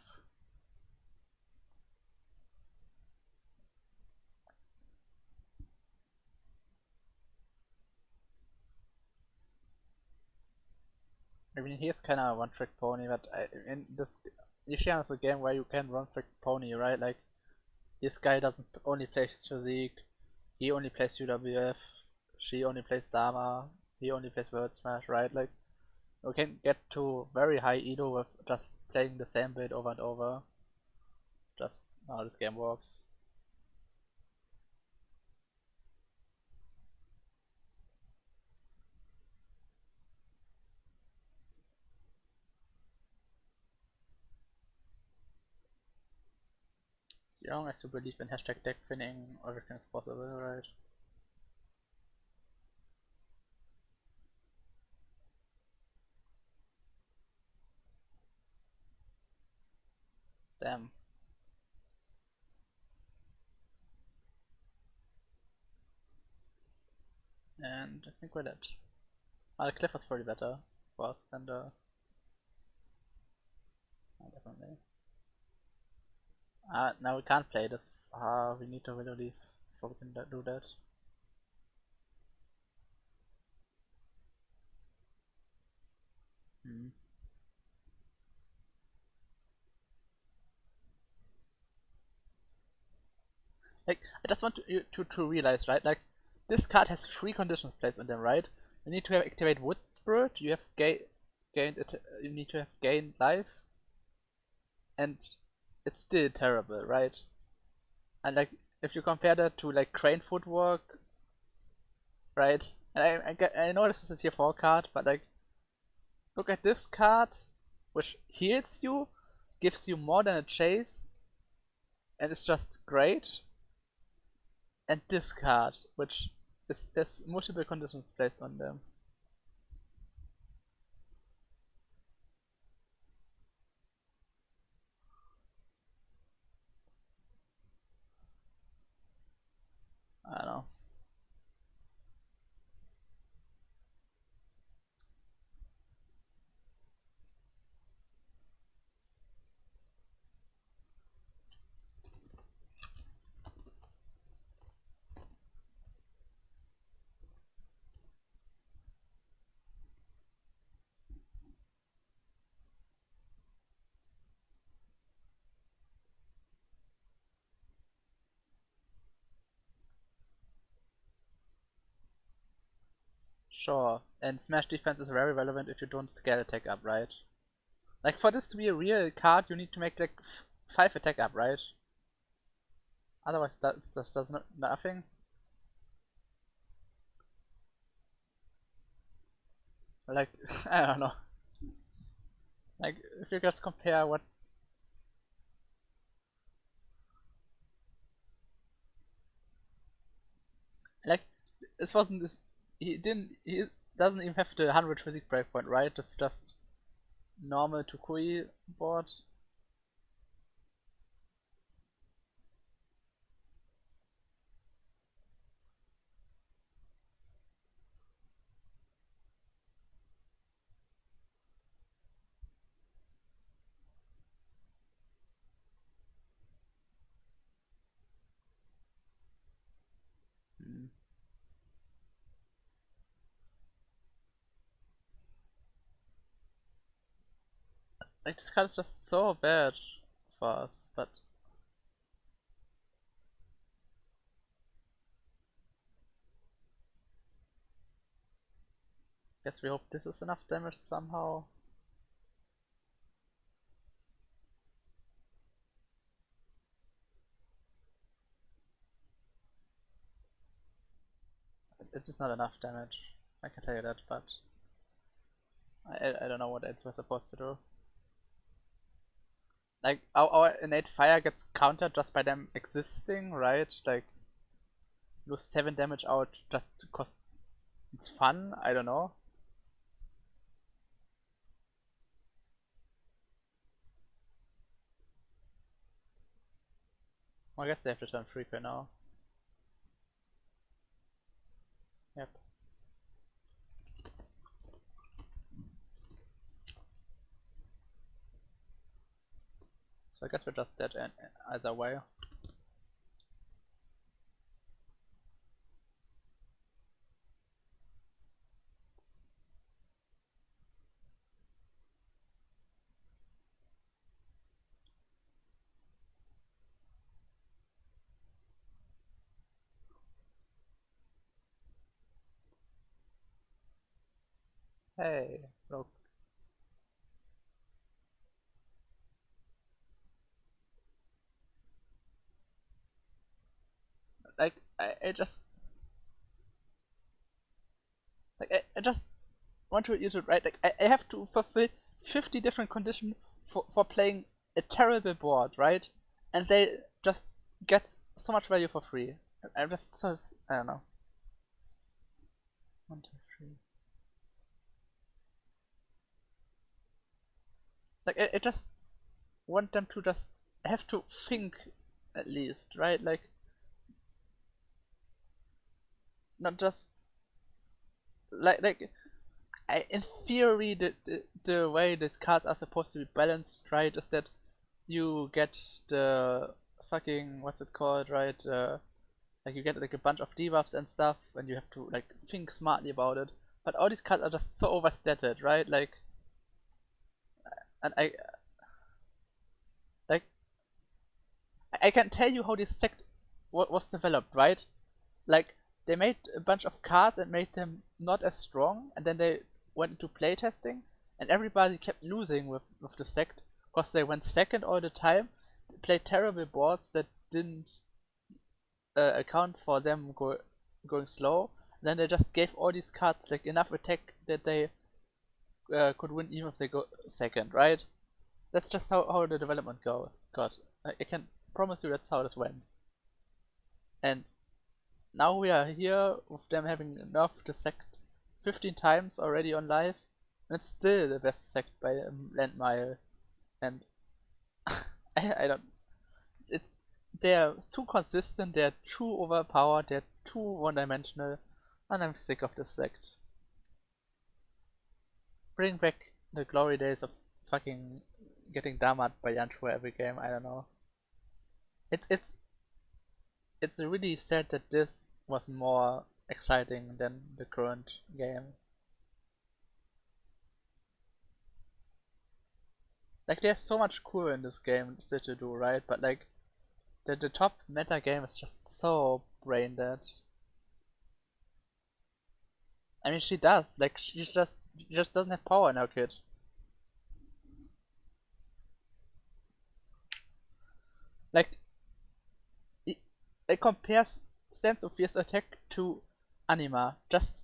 I mean he's kinda a one trick pony, but in this Ishian is a game where you can one trick pony, right? Like this guy doesn't only play Physique, he only plays UWF, she only plays Dama, he only plays World Smash, right? Like you can get to very high elo with just playing the same build over and over. Just how this game works. As long as you believe in hashtag deck finning, everything is possible, right? Damn. And I think we're dead. The cliff was probably better for us than the... definitely. Now we can't play this. We need to really leave before we can do that. Hmm. Like, I just want to realize, right? Like, this card has 3 conditions placed on them, right? You need to have activate Wood Spirit, you have gained it, you need to have gained life, and it's still terrible, right? And like, if you compare that to like Crane Footwork, right? And I know this is a tier 4 card, but like, look at this card, which heals you, gives you more than a chase, and it's just great. And this card, which there's multiple conditions placed on them. I don't know. Sure, and Smash Defense is very relevant if you don't scale attack up, right? Like, for this to be a real card, you need to make like 5 attack up, right? Otherwise, that just does nothing. Like, I don't know. Like, if you just compare what. Like, this wasn't this. He doesn't even have the 100 physique breakpoint, right? It's just normal to Kui board. Hmm. Like, this card is just so bad for us, but guess we hope this is enough damage somehow. This is not enough damage, I can tell you that, but I don't know what else we're supposed to do. Like, our innate fire gets countered just by them existing, right? Like, lose 7 damage out just because it's fun, I don't know. Well, I guess they have to turn frequent now. Yep. So I guess we're just dead either way. Hey, look. Like, I just I just want to use it right. Like, I have to fulfill 50 different conditions for playing a terrible board, right? And they just get so much value for free. I'm just so, I don't know. 1, 2, 3. Like, I just want them to just have to think at least, right? Like, not just like in theory the way these cards are supposed to be balanced, right, is that you get the fucking, what's it called, right? Like you get like a bunch of debuffs and stuff, and you have to like think smartly about it. But all these cards are just so overstated, right? And like I can tell you how this sect was developed, right? Like they made a bunch of cards and made them not as strong, and then they went into playtesting, and everybody kept losing with the sect because they went second all the time, played terrible boards that didn't account for them going slow. Then they just gave all these cards like enough attack that they could win even if they go second, right? That's just how the development got. I can promise you that's how this went. And now we are here with them having nerfed the sect 15 times already on live. And it's still the best sect by a land mile. And I don't. It's they're too consistent. They're too overpowered. They're too one-dimensional, and I'm sick of this sect. Bring back the glory days of fucking getting damared by Yancho every game. I don't know. It's really sad that this was more exciting than the current game. Like there's so much cool in this game still to do, right? But like the top meta game is just so brain dead. I mean she does, like she just doesn't have power in her kit. Like it compares Stance of Fierce Attack to Anima, just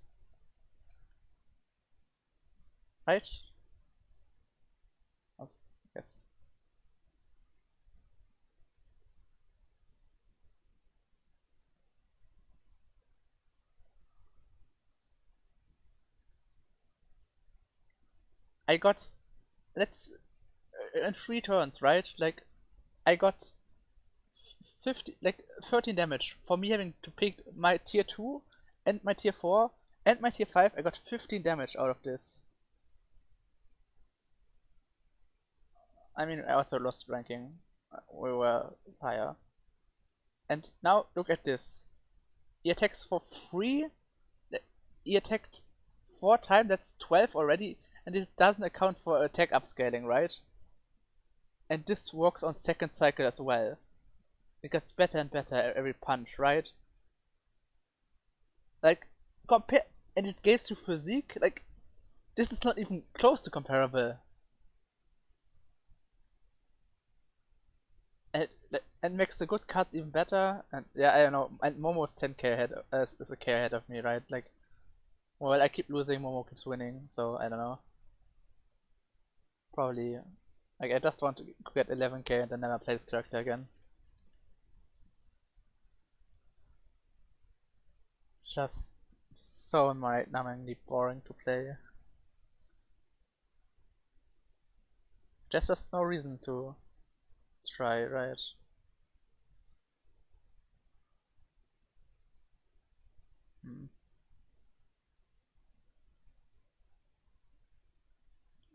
right? Oops. Yes. I got let's in 3 turns, right? Like I got 50 like 13 damage for me having to pick my tier 2 and my tier 4 and my tier 5. I got 15 damage out of this. I mean I also lost ranking. We were higher. And now look at this. He attacks for 3. He attacked 4 times, that's 12 already, and it doesn't account for attack upscaling, right? And this works on second cycle as well. It gets better and better every punch, right? Like, compare, and it gives you physique, like, this is not even close to comparable. And makes the good cards even better, and yeah, I don't know, and Momo's 10k ahead, is a k ahead of me, right? Like, well, I keep losing, Momo keeps winning, so I don't know. Probably, like, I just want to get 11k and then never play this character again. Just so mind-numbingly boring to play. There's just no reason to try, right?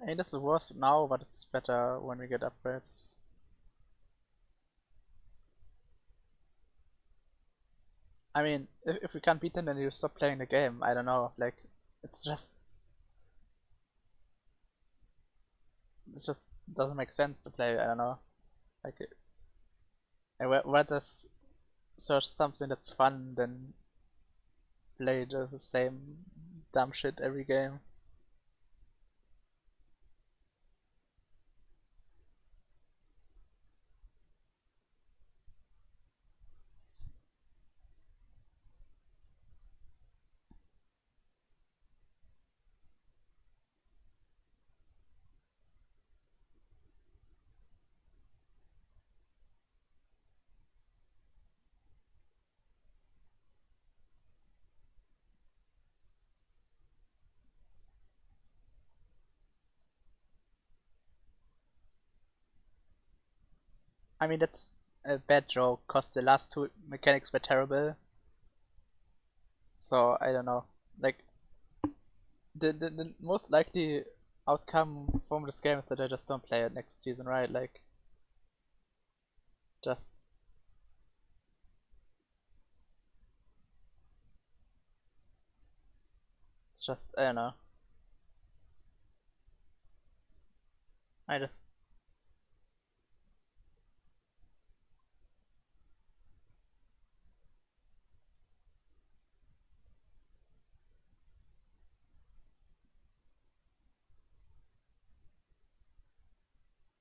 I mean, this is worse now, but it's better when we get upgrades. I mean, if we can't beat them, then you stop playing the game. I don't know. Like, it's just doesn't make sense to play. I don't know. Like, I rather search something that's fun than play just the same dumb shit every game. I mean, that's a bad joke, cause the last 2 mechanics were terrible. So I don't know. Like, the most likely outcome from this game is that I just don't play it next season, right? Like, Just it's just I don't know. I just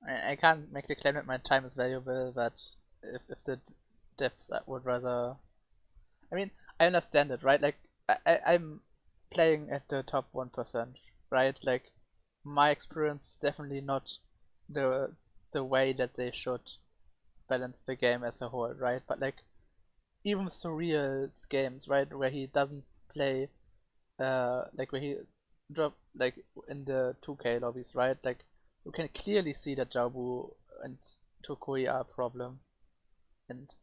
I can't make the claim that my time is valuable, but if the devs would rather, I mean, I understand it, right? Like I'm playing at the top 1%, right? Like my experience is definitely not the the way that they should balance the game as a whole, right? But like even Surreal's games, right, where he doesn't play like where he drop like in the 2K lobbies, right? Like you can clearly see that Jabu and Tokoi are a problem, and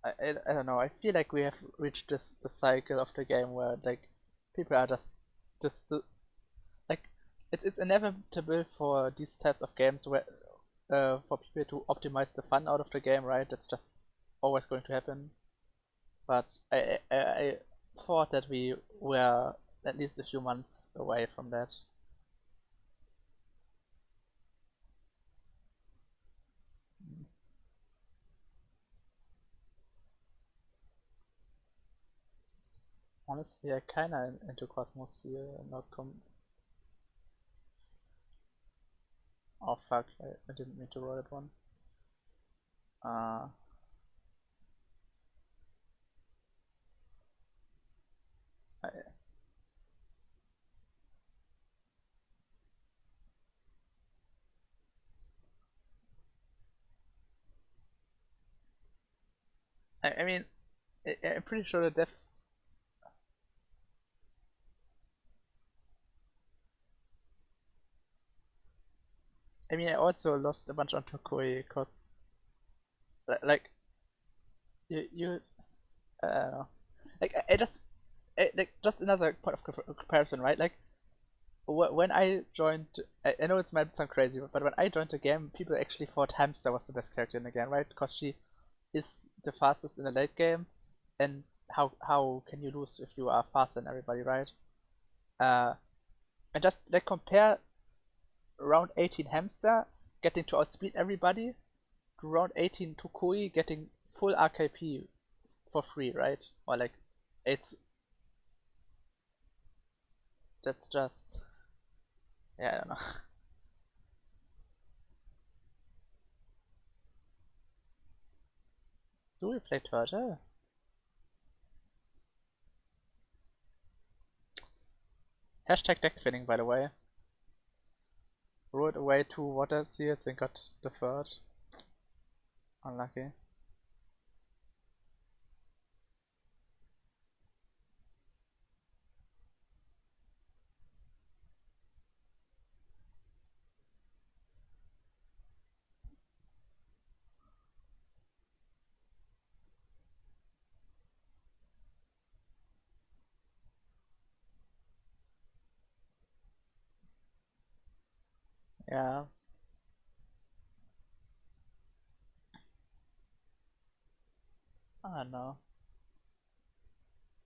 I don't know. I feel like we have reached this the cycle of the game where like people are just like it's inevitable for these types of games where for people to optimize the fun out of the game, right? That's just always going to happen. But I thought that we were at least a few months away from that. Honestly, I kinda into Cosmos here, not com. Oh fuck, I didn't mean to roll that one. Uh, I, I mean, I'm pretty sure the devs. I mean, I also lost a bunch on Tokoi because, like, you, uh, like, I just, like, just another point of comparison, right? Like, when I joined, I know it might sound crazy, but when I joined the game, people actually thought Hamster was the best character in the game, right? Because she is the fastest in the late game, and how can you lose if you are faster than everybody, right? Uh, and just like compare round 18 Hamster getting to outspeed everybody to round 18 Tukui getting full RKP for free, right? Or like it's that's just yeah, I don't know. Do we play Turtle? Hashtag deck thinning, by the way. Ruled away 2 water seals and got the third. Unlucky. Yeah, I don't know.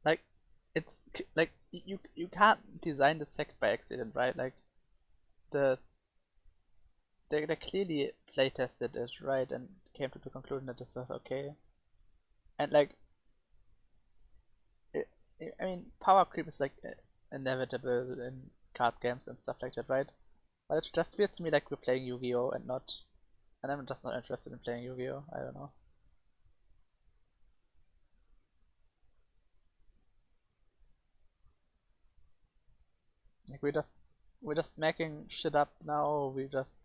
Like, it's like you can't design the sect by accident, right? Like the they clearly play tested it right and came to the conclusion that this was okay. And like, it, I mean, power creep is like inevitable in card games and stuff like that, right? But it just feels to me like we're playing Yu-Gi-Oh and not, and I'm just not interested in playing Yu-Gi-Oh. I don't know. Like we're just making shit up now. We just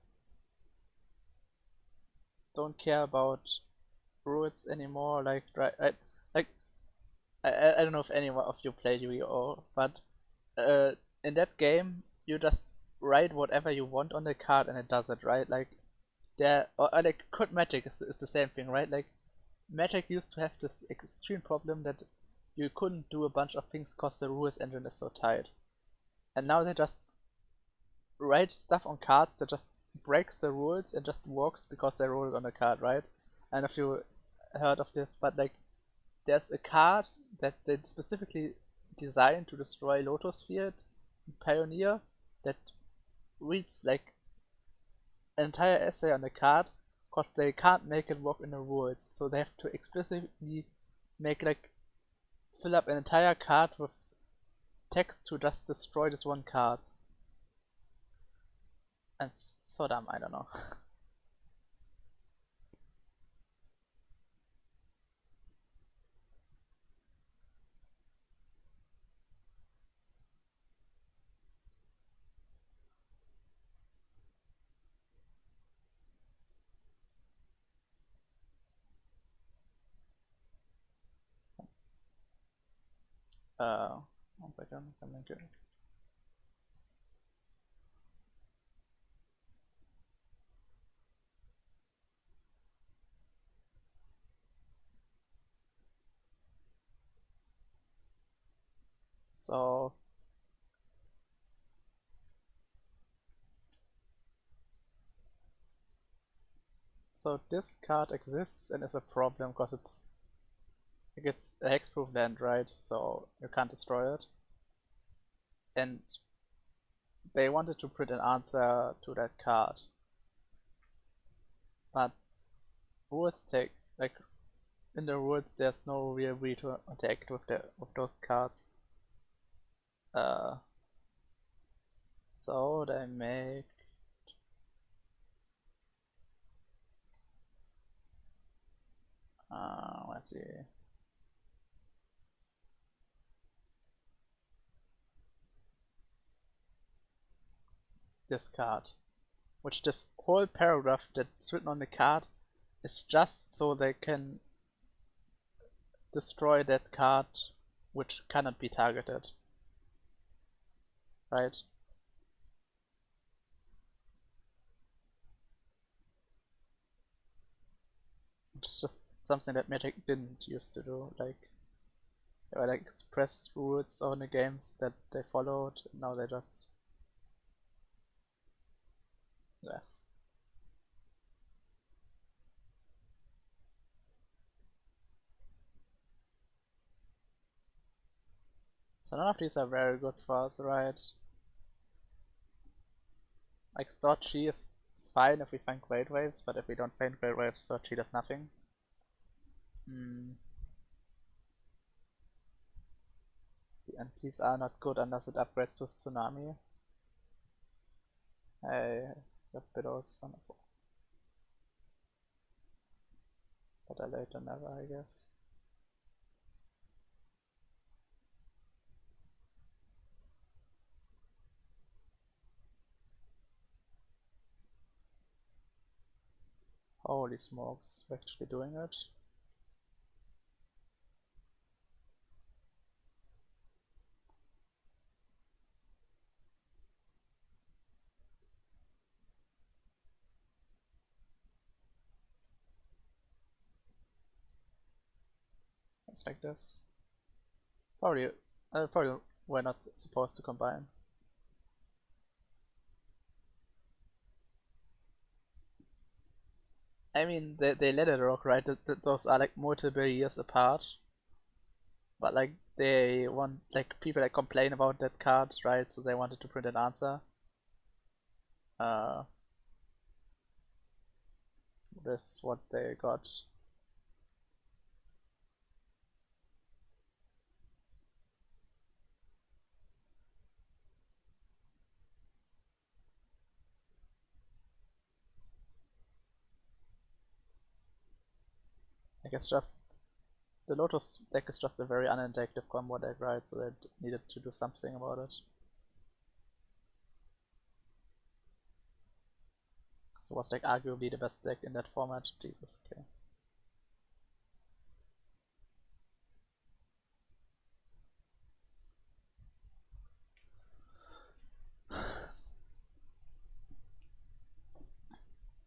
don't care about rules anymore. Like right, like I don't know if anyone of you played Yu-Gi-Oh, but uh, in that game you just write whatever you want on the card and it does it, right? Like there or like Code Magic is the same thing, right? Like Magic used to have this extreme problem that you couldn't do a bunch of things because the rules engine is so tight. And now they just write stuff on cards that just breaks the rules and just works because they roll it on the card, right? I don't know if you heard of this, but like there's a card that they specifically designed to destroy Lotus Field Pioneer that reads like an entire essay on the card because they can't make it work in the rules, so they have to explicitly make like fill up an entire card with text to just destroy this one card. And it's so dumb, I don't know. uh, 1 second, I can make it. So this card exists and is a problem because it's a hexproof land, right? So you can't destroy it. And they wanted to print an answer to that card, but rules take like in the rules there's no real way to interact with those cards. So they make let's see. This card, which this whole paragraph that's written on the card is just so they can destroy that card which cannot be targeted. Right? Which is just something that Magic didn't used to do. Like there were like express rules on the games that they followed, and now they just yeah. So none of these are very good for us, right? Like Storchi is fine if we find Great Waves, but if we don't find Great Waves, Storchi does nothing. And these are not good unless it upgrades to Tsunami. Hey, got Biddles on the better late than never, I guess. Holy smokes, we're actually doing it. It's like this. Probably we're not supposed to combine. I mean, they let it rock, right? Those are like multiple years apart. But like they want, like people like complain about that card, right? So they wanted to print an answer. This is what they got. Like it's just the Lotus deck is just a very uninteractive combo deck, right? So they needed to do something about it. So it was like arguably the best deck in that format. Jesus, okay.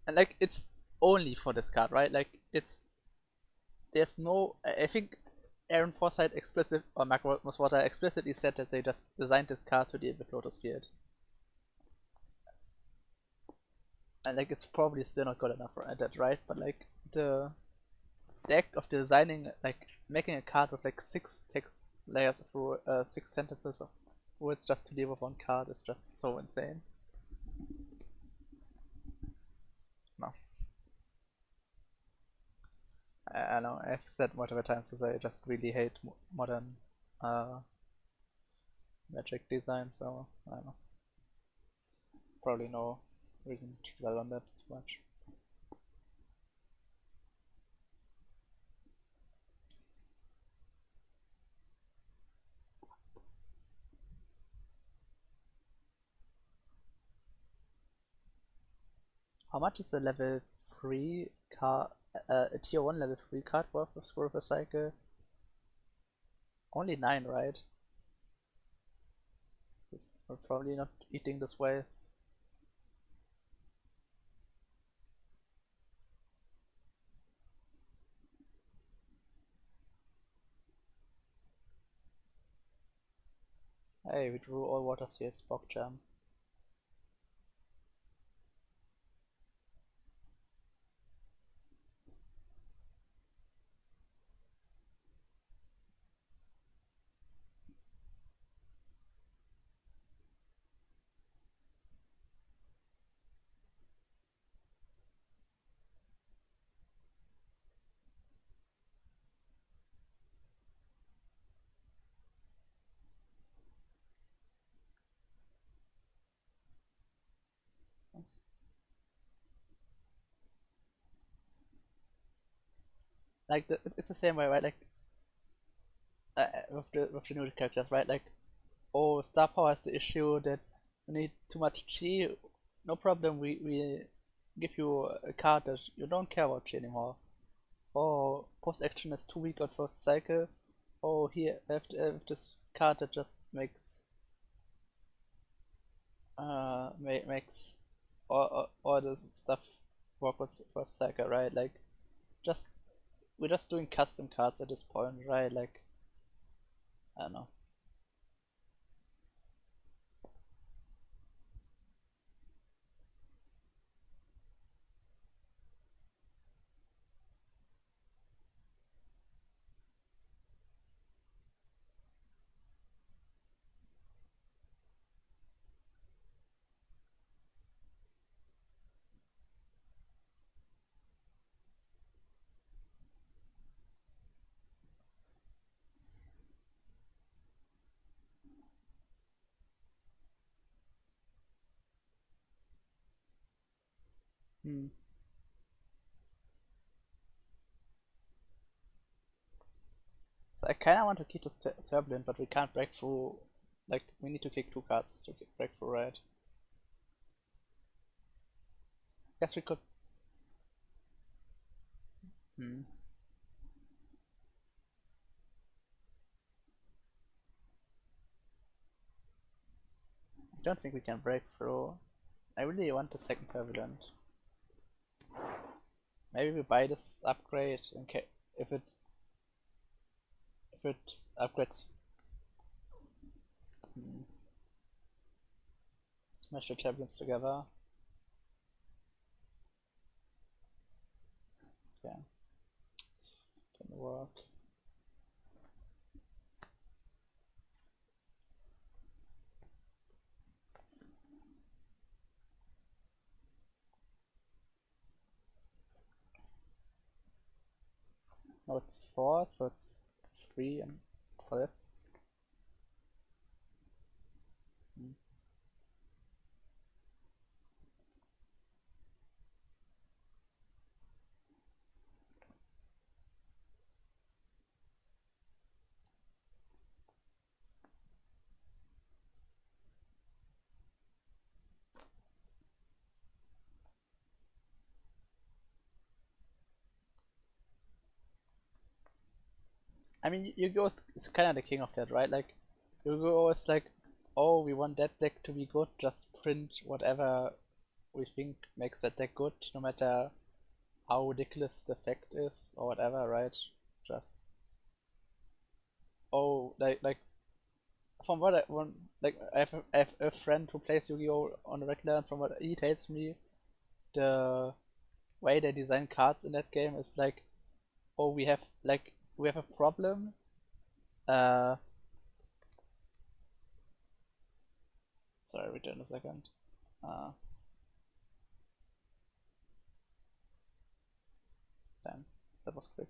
And like it's only for this card, right? Like there's no, I think Aaron Forsyth explicit or Magnus Water explicitly said that they just designed this card to deal with Lotus Field. And like it's probably still not good enough for that, right? But like the the act of designing, like making a card with like 6 text layers of 6 sentences of words just to deal with one card is just so insane. No. I know, I've said multiple times that I just really hate modern Magic design, so I don't know. Probably no reason to dwell on that too much. How much is a level 3 card, a tier 1 level 3 card worth of Sword of a Cycle? Only 9, right? We're probably not eating this way. Hey, we drew all water seals, Bog Jam. Like it's the same way, right? Like with the new characters, right? Like, oh, Star Power has the issue that you need too much chi. No problem, we give you a card that you don't care about chi anymore. Oh, post action is too weak on first cycle. Oh, here I have this card that just makes all the stuff work with first cycle, right? Like, just we're just doing custom cards at this point, right? Like, I don't know. Hmm. So I kind of want to keep this turbulent, but we can't break through. Like, we need to kick 2 cards to break through, right? Guess we could. Hmm. I don't think we can break through. I really want the second turbulent. Maybe we buy this upgrade in case if it upgrades. Hmm. Smash the champions together. Yeah, can work. No, it's 4, so it's 3 and 5. Hmm. I mean, Yu-Gi-Oh is kind of the king of that, right? Like, Yu-Gi-Oh is like, oh, we want that deck to be good, just print whatever we think makes that deck good, no matter how ridiculous the effect is or whatever, right? Just oh, like from what I have a friend who plays Yu-Gi-Oh on the regular, and from what he tells me, the way they design cards in that game is like oh, we have a problem. Uh, sorry, return a second. Damn, that was quick.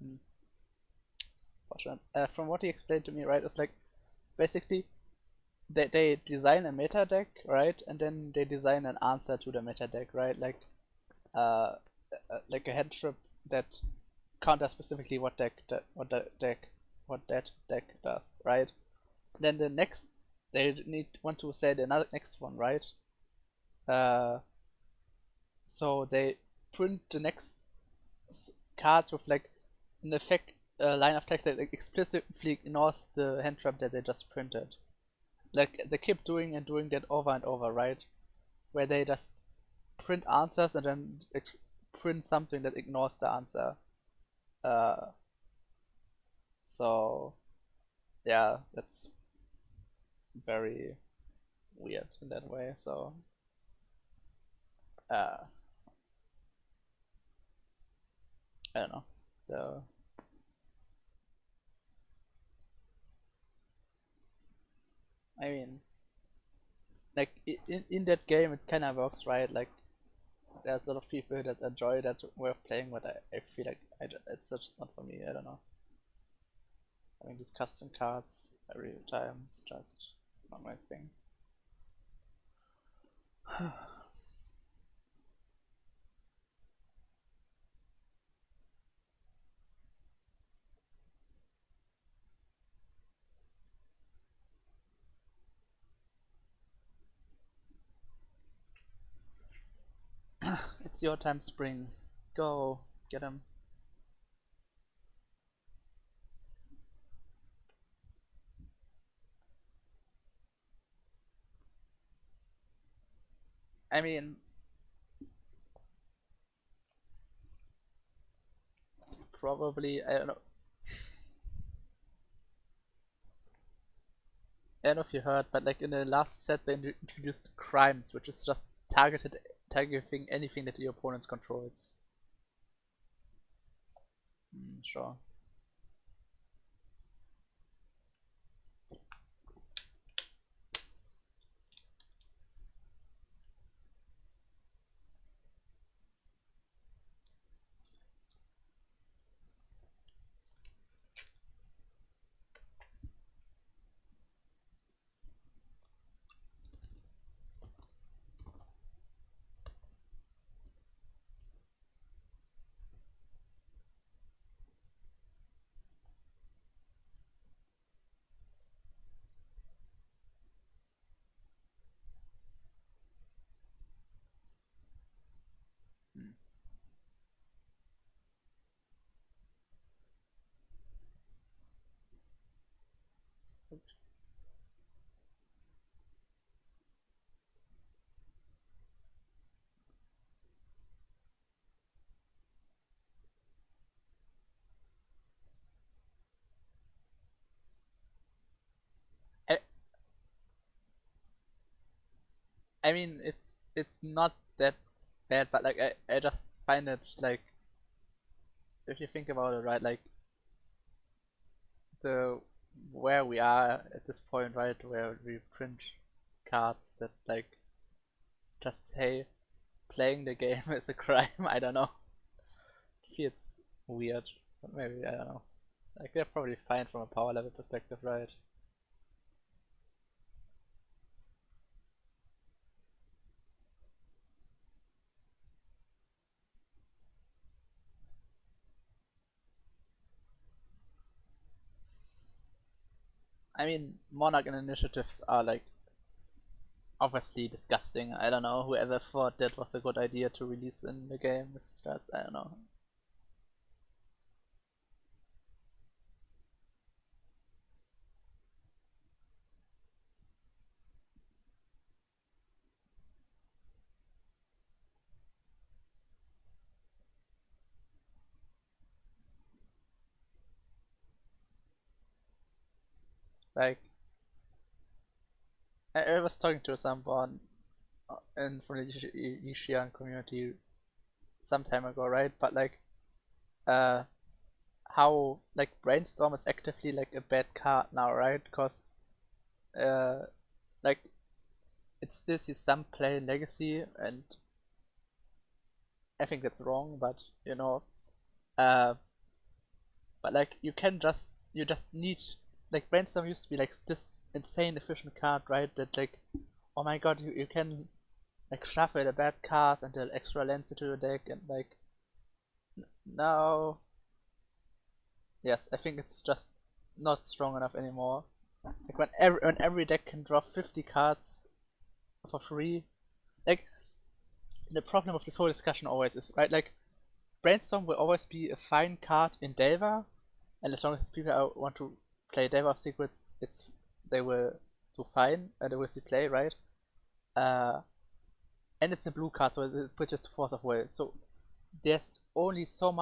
Hmm. From what he explained to me, right, it's like basically they design a meta deck, right, and then they design an answer to the meta deck, right, uh, like a head trip that counters specifically what that deck does, right? Then the next they want to say the another next one, right? Uh, so they print the next cards with like an effect line of text that like, explicitly ignores the hand trap that they just printed. Like they keep doing and doing that over and over, right? Where they just print answers and then print something that ignores the answer. Uh, so yeah, that's very weird in that way. So uh, I don't know. So I mean, like in that game, it kind of works, right? Like there's a lot of people that enjoy that way of playing, but I feel like it's just not for me. I don't know. Having these custom cards every time, it's just not my thing. It's your time, Spring. Go get him. I mean, it's probably I don't know. I don't know if you heard, but like in the last set they introduced crimes, which is just targeting anything that your opponent controls. Sure. Hmm. I, I mean, it's not that bad, but like I just find it like if you think about it, right, like the where we are at this point, right, where we print cards that like just say playing the game is a crime. I don't know. Feels weird, but maybe I don't know. Like they're probably fine from a power level perspective, right? I mean, Monarch and initiatives are like obviously disgusting. I don't know, whoever thought that was a good idea to release in the game is just, I don't know. Like, I was talking to someone from the Yishian community some time ago, right? But like, uh, how like Brainstorm is actively like a bad card now, right? Because uh, like it still sees some play in Legacy, and I think that's wrong. But uh, but like you just need like Brainstorm used to be like this insane efficient card, right? That like, oh my god, you can like shuffle the bad cards and deal extra lands into your deck, and like now, yes, I think it's just not strong enough anymore. Like when every deck can draw 50 cards for free, like the problem of this whole discussion always is, right, like Brainstorm will always be a fine card in Delver, and as long as people want to play Delver of Secrets, they will do fine and they will see play, right? Uh, and it's a blue card, so it pushes to Force of Will. So there's only so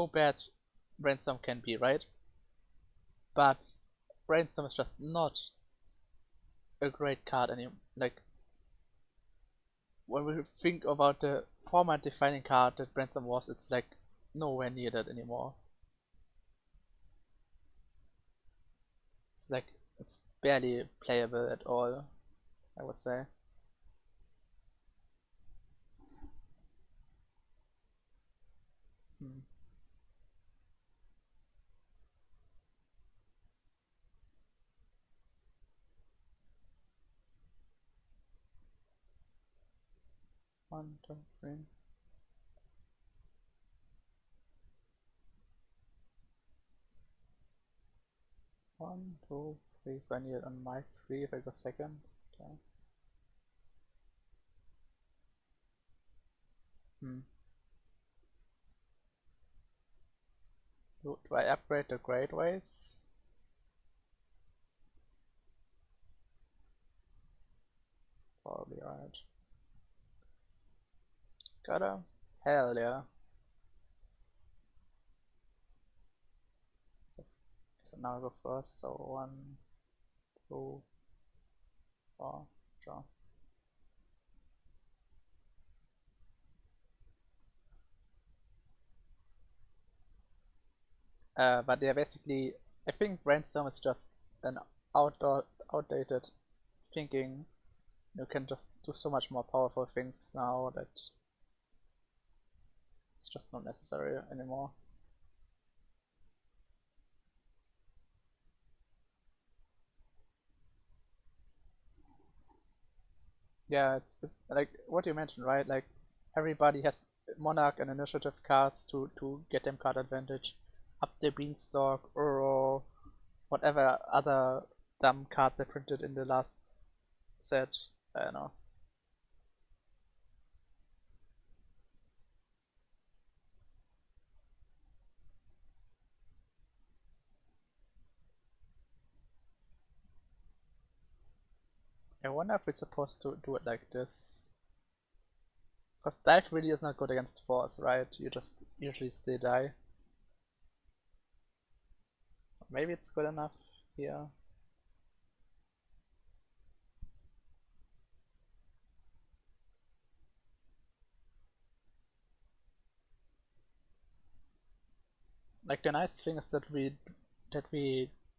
bad Brainstorm can be, right? But Brainstorm is just not a great card anymore. Like, when we think about the format defining card that Brainstorm was, it's like nowhere near that anymore. It's like it's barely playable at all, I would say. Hmm. 1, 2, 3. 1, 2, 3. So I need it on my 3 if I go second. Okay. Hmm. Do I upgrade the Great Waves? Probably right. Gotta. Hell yeah. Yes. So now I go first. So 1, 2, 4. Draw. But yeah, basically, I think Brainstorm is just an outdated thinking. You can just do so much more powerful things now that it's just not necessary anymore. Yeah, it's like what you mentioned, right? Like everybody has Monarch and Initiative cards to get them card advantage. Up the Beanstalk, Uro, whatever other dumb card they printed in the last set. I don't know. I wonder if we're supposed to do it like this. Because dive really is not good against force, right? You just usually still die. Maybe it's good enough here. Like the nice thing is that we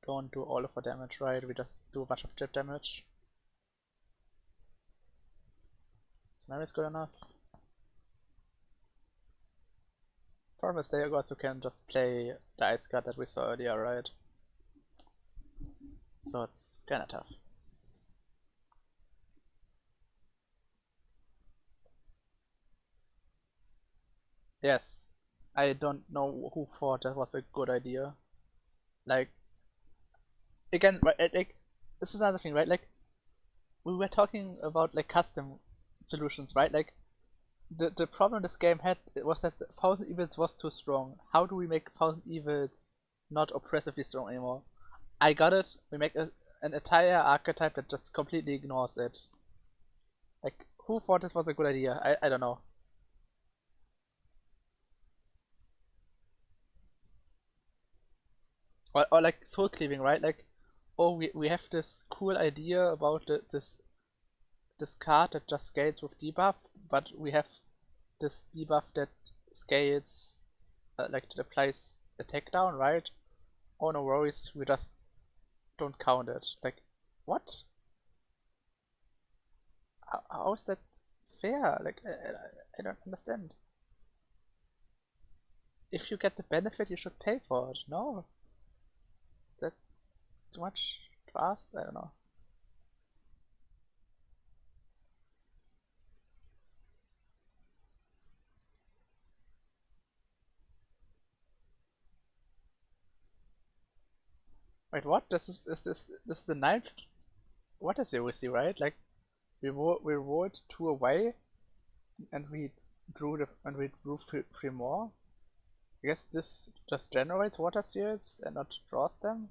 don't do all of our damage, right? We just do a bunch of chip damage. So maybe it's good enough. Problem is they also can just play the ice card that we saw earlier, right? So it's kinda tough. Yes. I don't know who thought that was a good idea. Like, again, right, like, this is another thing, right? Like, we were talking about like custom solutions, right? Like the problem this game had was that the Thousand Evils was too strong. How do we make Thousand Evils not oppressively strong anymore? I got it. We make an entire archetype that just completely ignores it. Like, who thought this was a good idea? I don't know. Or like soul cleaving, right? Like, oh, we have this cool idea about this card that just scales with debuff, but we have this debuff that scales, like that applies attack down, right? Oh, no worries, we just don't count it. Like, what? How is that fair? Like, I don't understand. If you get the benefit, you should pay for it. No, that too much to ask. I don't know. Wait, what? This is the ninth. What is heresy, right? Like we rolled two away, and we drew three more. I guess this just generates water seals and not draws them.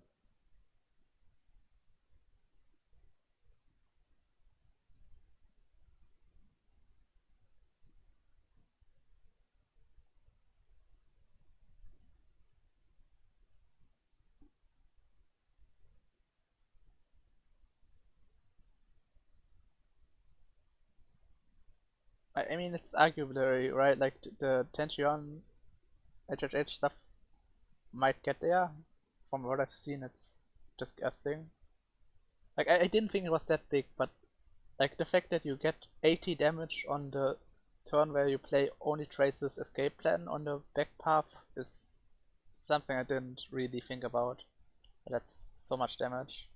I mean, it's arguably right. Like the Tension HHH stuff might get there. From what I've seen, it's disgusting. Like I didn't think it was that big, but like the fact that you get 80 damage on the turn where you play only Trace's escape plan on the back path is something I didn't really think about. That's so much damage.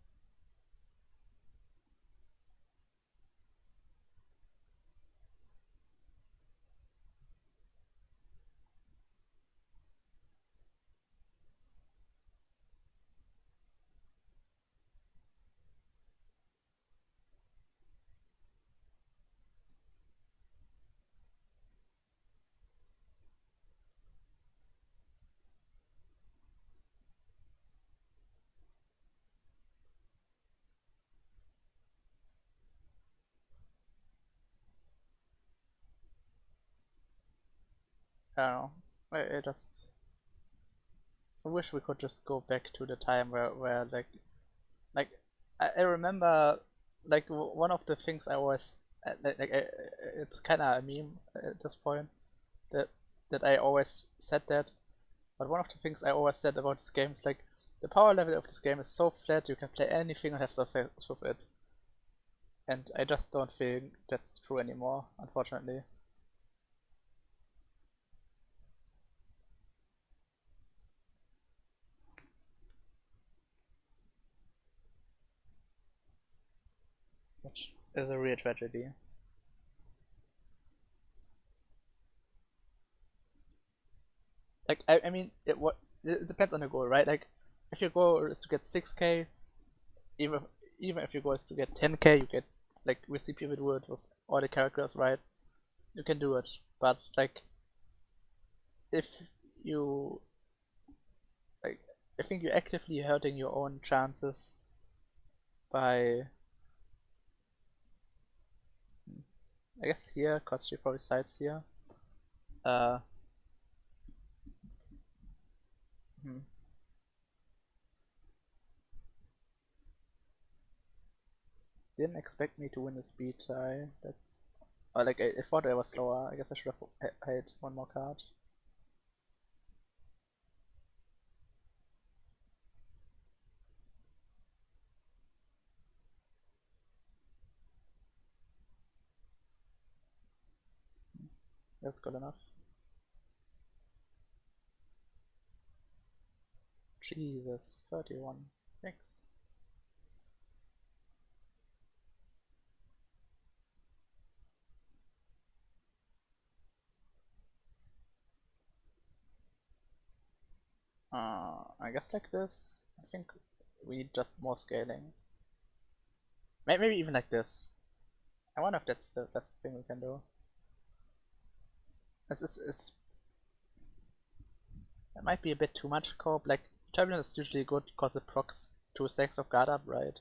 I don't know. I just I wish we could just go back to the time where like I remember like one of the things I always it's kind of a meme at this point that I always said that. But one of the things I always said about this game is like the power level of this game is so flat you can play anything and have success with it. And I just don't think that's true anymore, unfortunately. Which is a real tragedy. Like I mean it depends on the goal, right? Like if your goal is to get 6k, even even if your goal is to get 10k, you get like with CP Wood with all the characters, right? You can do it. But like if you like I think you're actively hurting your own chances by I guess here, cause she probably sides here. Uh hmm. Didn't expect me to win the speed tie. That's like I thought I was slower. I guess I should have had one more card. That's good enough. Jesus, 31. Thanks. I guess like this. I think we need just more scaling. Maybe even like this. I wonder if that's the best thing we can do. It's it might be a bit too much cope. Like Turbulence is usually good because it procs 2 stacks of guard up, right?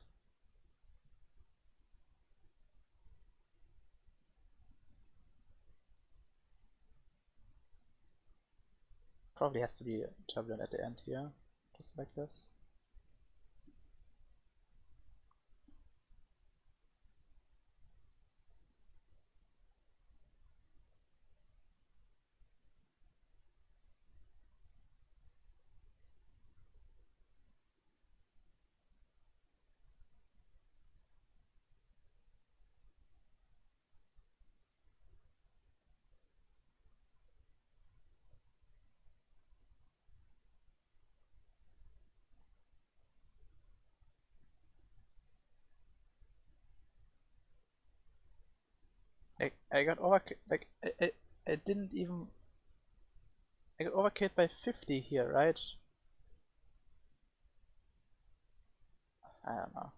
Probably has to be Turbulent at the end here, just like this. I got overkill. Like I didn't even. I got overkilled by 50 here, right? I don't know.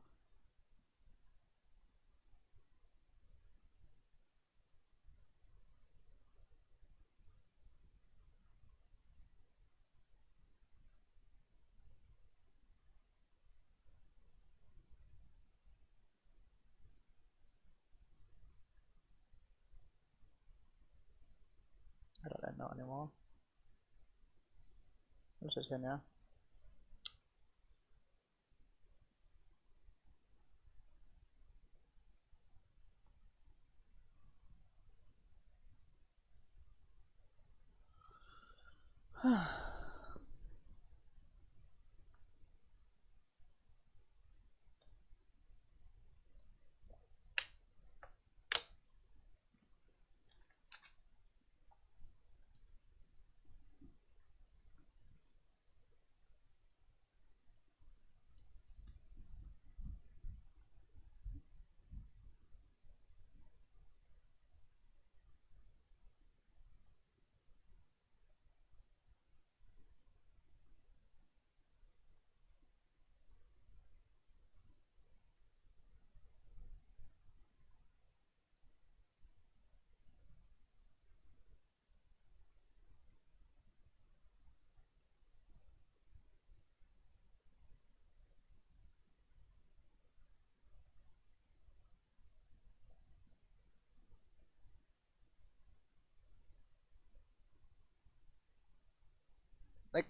I don't know anymore. What's it here now? Like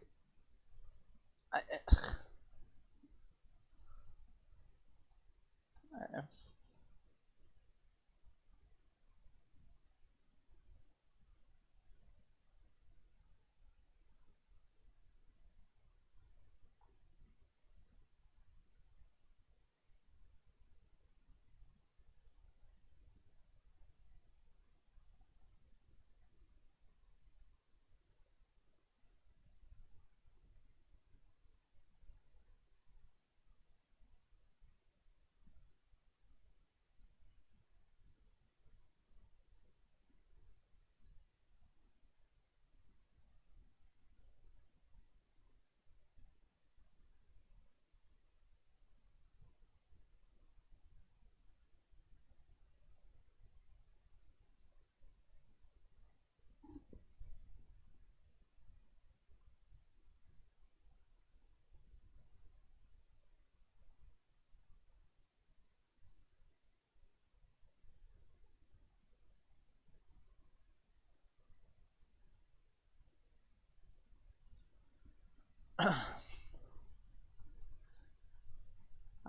I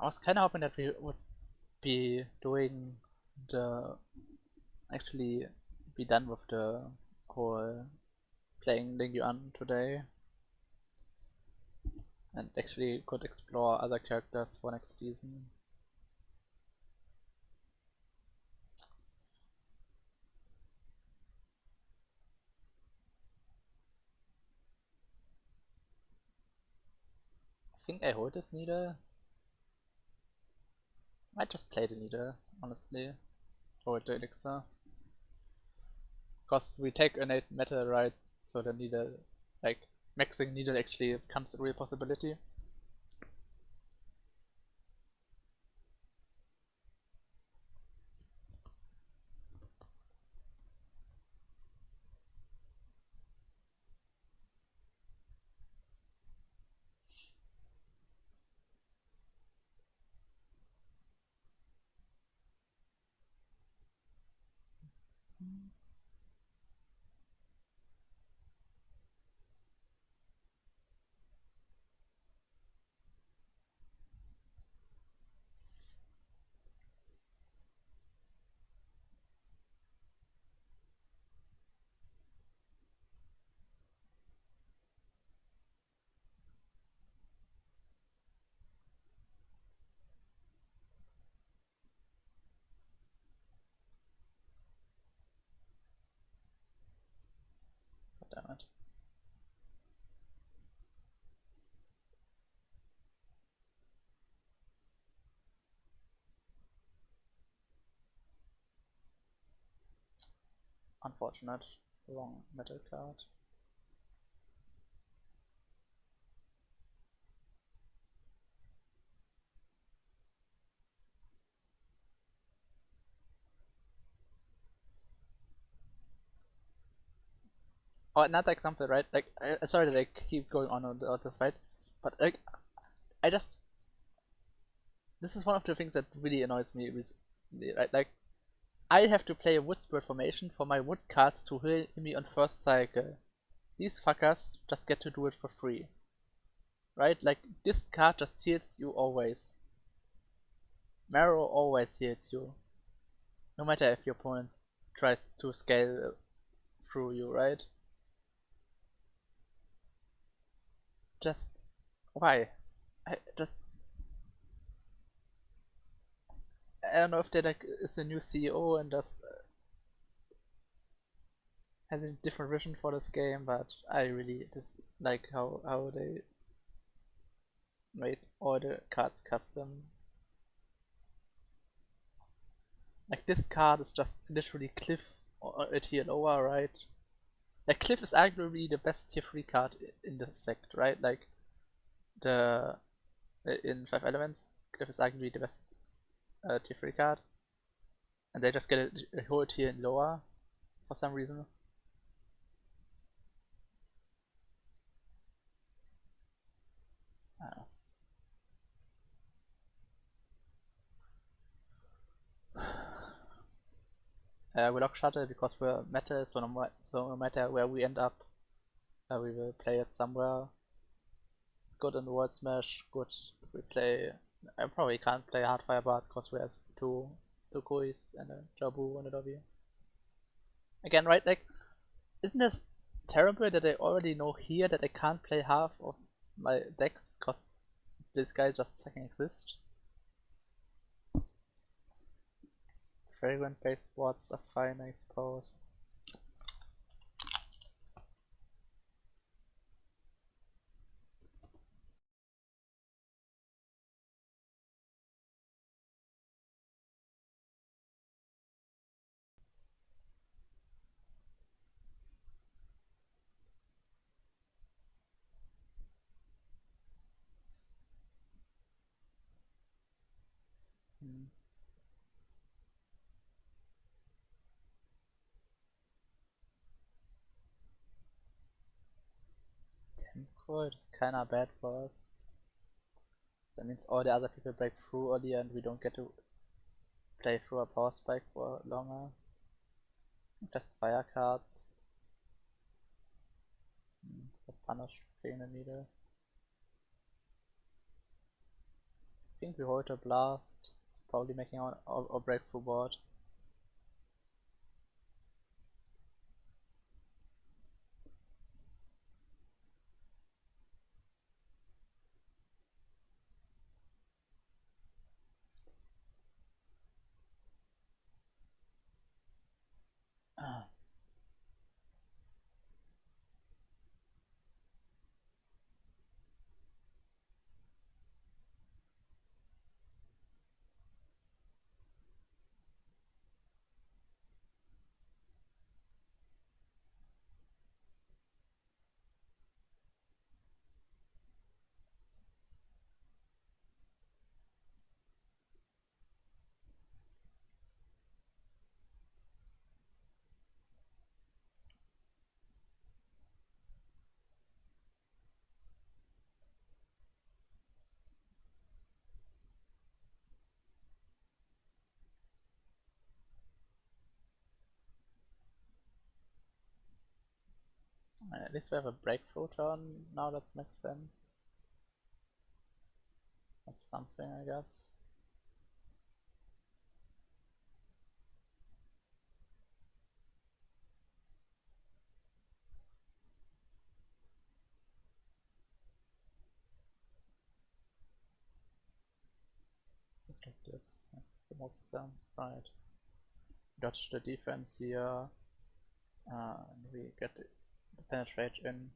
was kind of hoping that we would be doing the actually be done with the whole playing Ling Yuan today and actually could explore other characters for next season. I think I hold this needle. Might just play the needle, honestly. Hold the elixir. Because we take innate metal, right? So the needle, like, maxing needle actually becomes a real possibility. it. Unfortunate. Wrong metal card. Oh, another example, right? Like, sorry that I keep going on about this, right? But like, I just this is one of the things that really annoys me recently, right? Like, I have to play a wood spirit formation for my wood cards to heal me on first cycle. These fuckers just get to do it for free, right? Like, this card just heals you always. Marrow always heals you, no matter if your opponent tries to scale through you, right? Just why? I don't know if they like is a new CEO and just has a different vision for this game, but I really just like how they made all the cards custom. Like, this card is just literally Cliff or a tier lower, right? Like, Cliff is arguably the best tier 3 card in the sect, right? Like, the in 5 elements, Cliff is arguably the best tier 3 card, and they just get a whole tier lower for some reason. I don't know. We lock shuttle because we're meta, so no matter where we end up, we will play it somewhere. It's good in the World Smash, good if we play. I probably can't play Hardfire Bard because we have two Kuis and a Jabu and a Dobby. Again, right? Like, isn't this terrible that I already know here that I can't play half of my decks because this guy just fucking exists? Fragrant based boards are fine, I suppose. Hmm. Tempo is kinda bad for us. That means all the other people break through earlier and we don't get to play through a power spike for longer. Just fire cards. Punish in the needle. I think we hold a blast. It's probably making our breakthrough board. At least we have a breakthrough turn now, that makes sense. That's something, I guess. Just like this makes the most sense, right? Dodge the defense here. And we get penetrate in.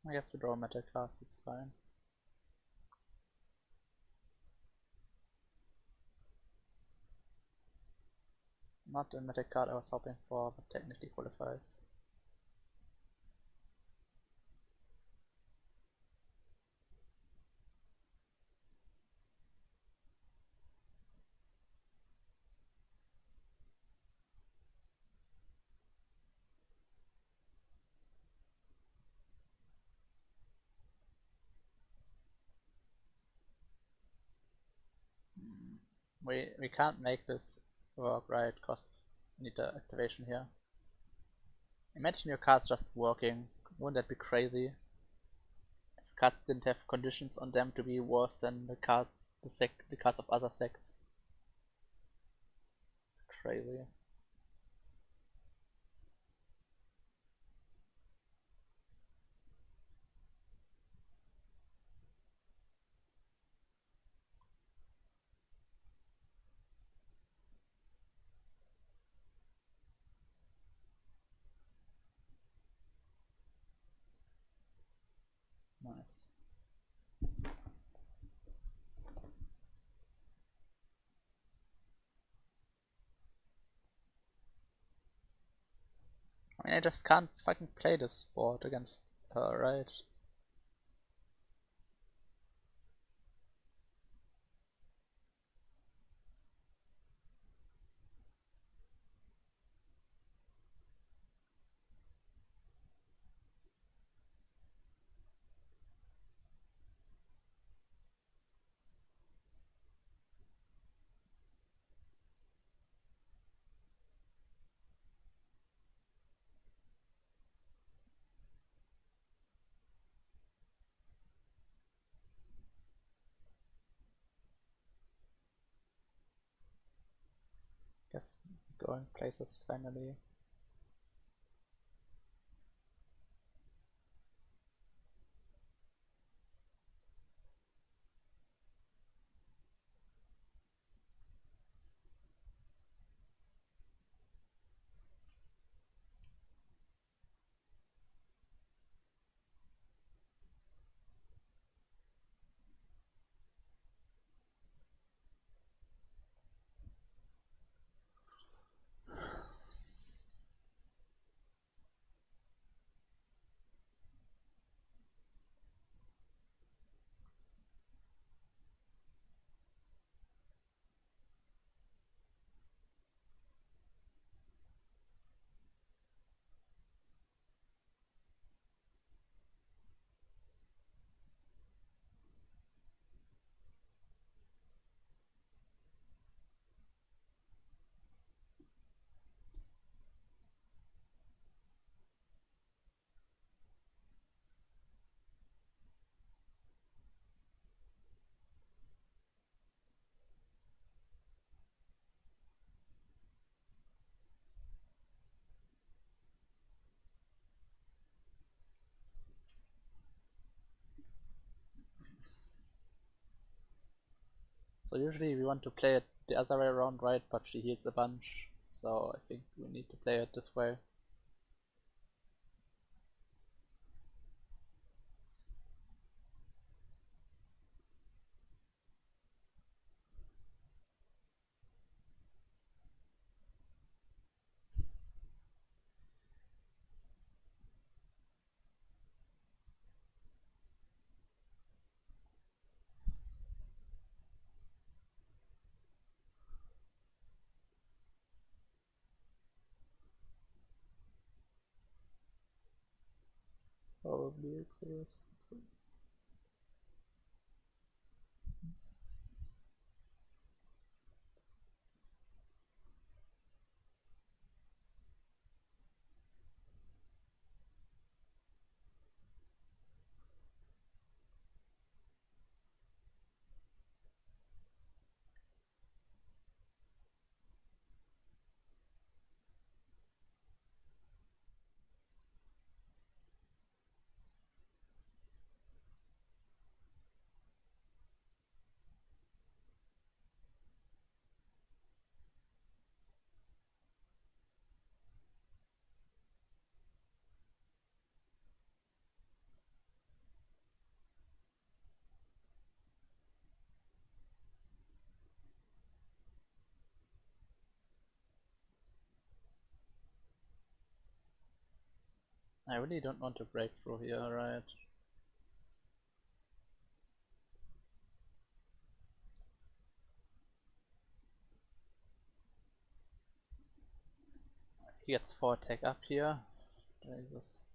I guess we draw meta cards, it's fine. Not the meta card I was hoping for, but technically qualifies. We can't make this work, right? Cause we need the activation here. Imagine your cards just working. Wouldn't that be crazy? If cards didn't have conditions on them to be worse than the cards of other sects. Crazy. Nice. I mean, I just can't fucking play this board against her, right? Guess going places finally. So usually we want to play it the other way around, right? But she heals a bunch, so I think we need to play it this way. vehicles. I really don't want to break through here, right? He gets 4 attack up here. Jesus.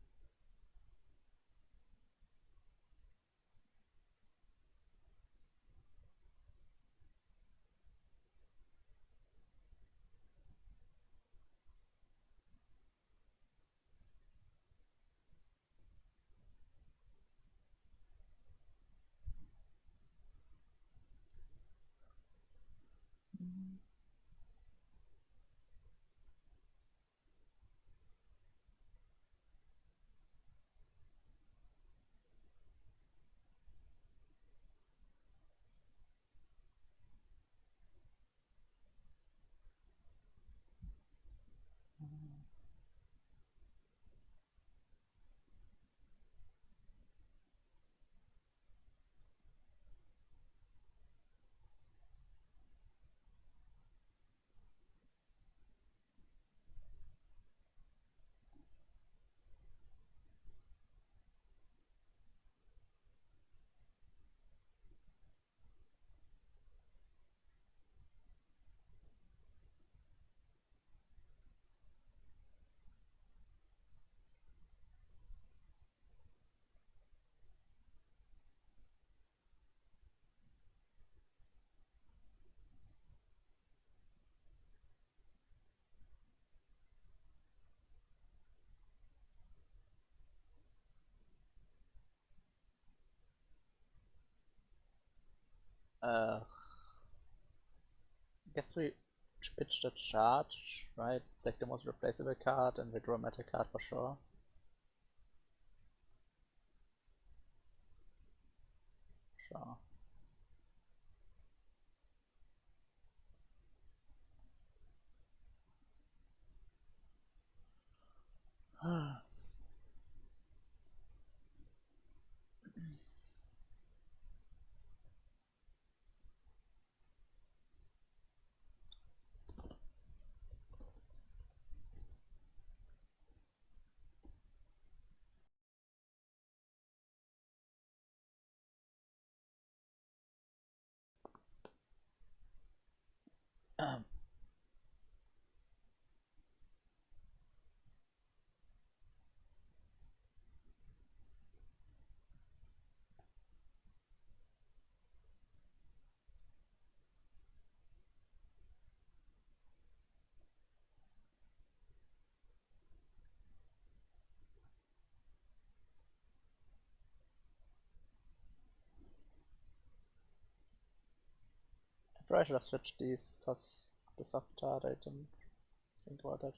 I guess we pitched a charge, right? It's like the most replaceable card, and we draw a meta card for sure. Sure. I probably should have switched these because the soft card I didn't think about that.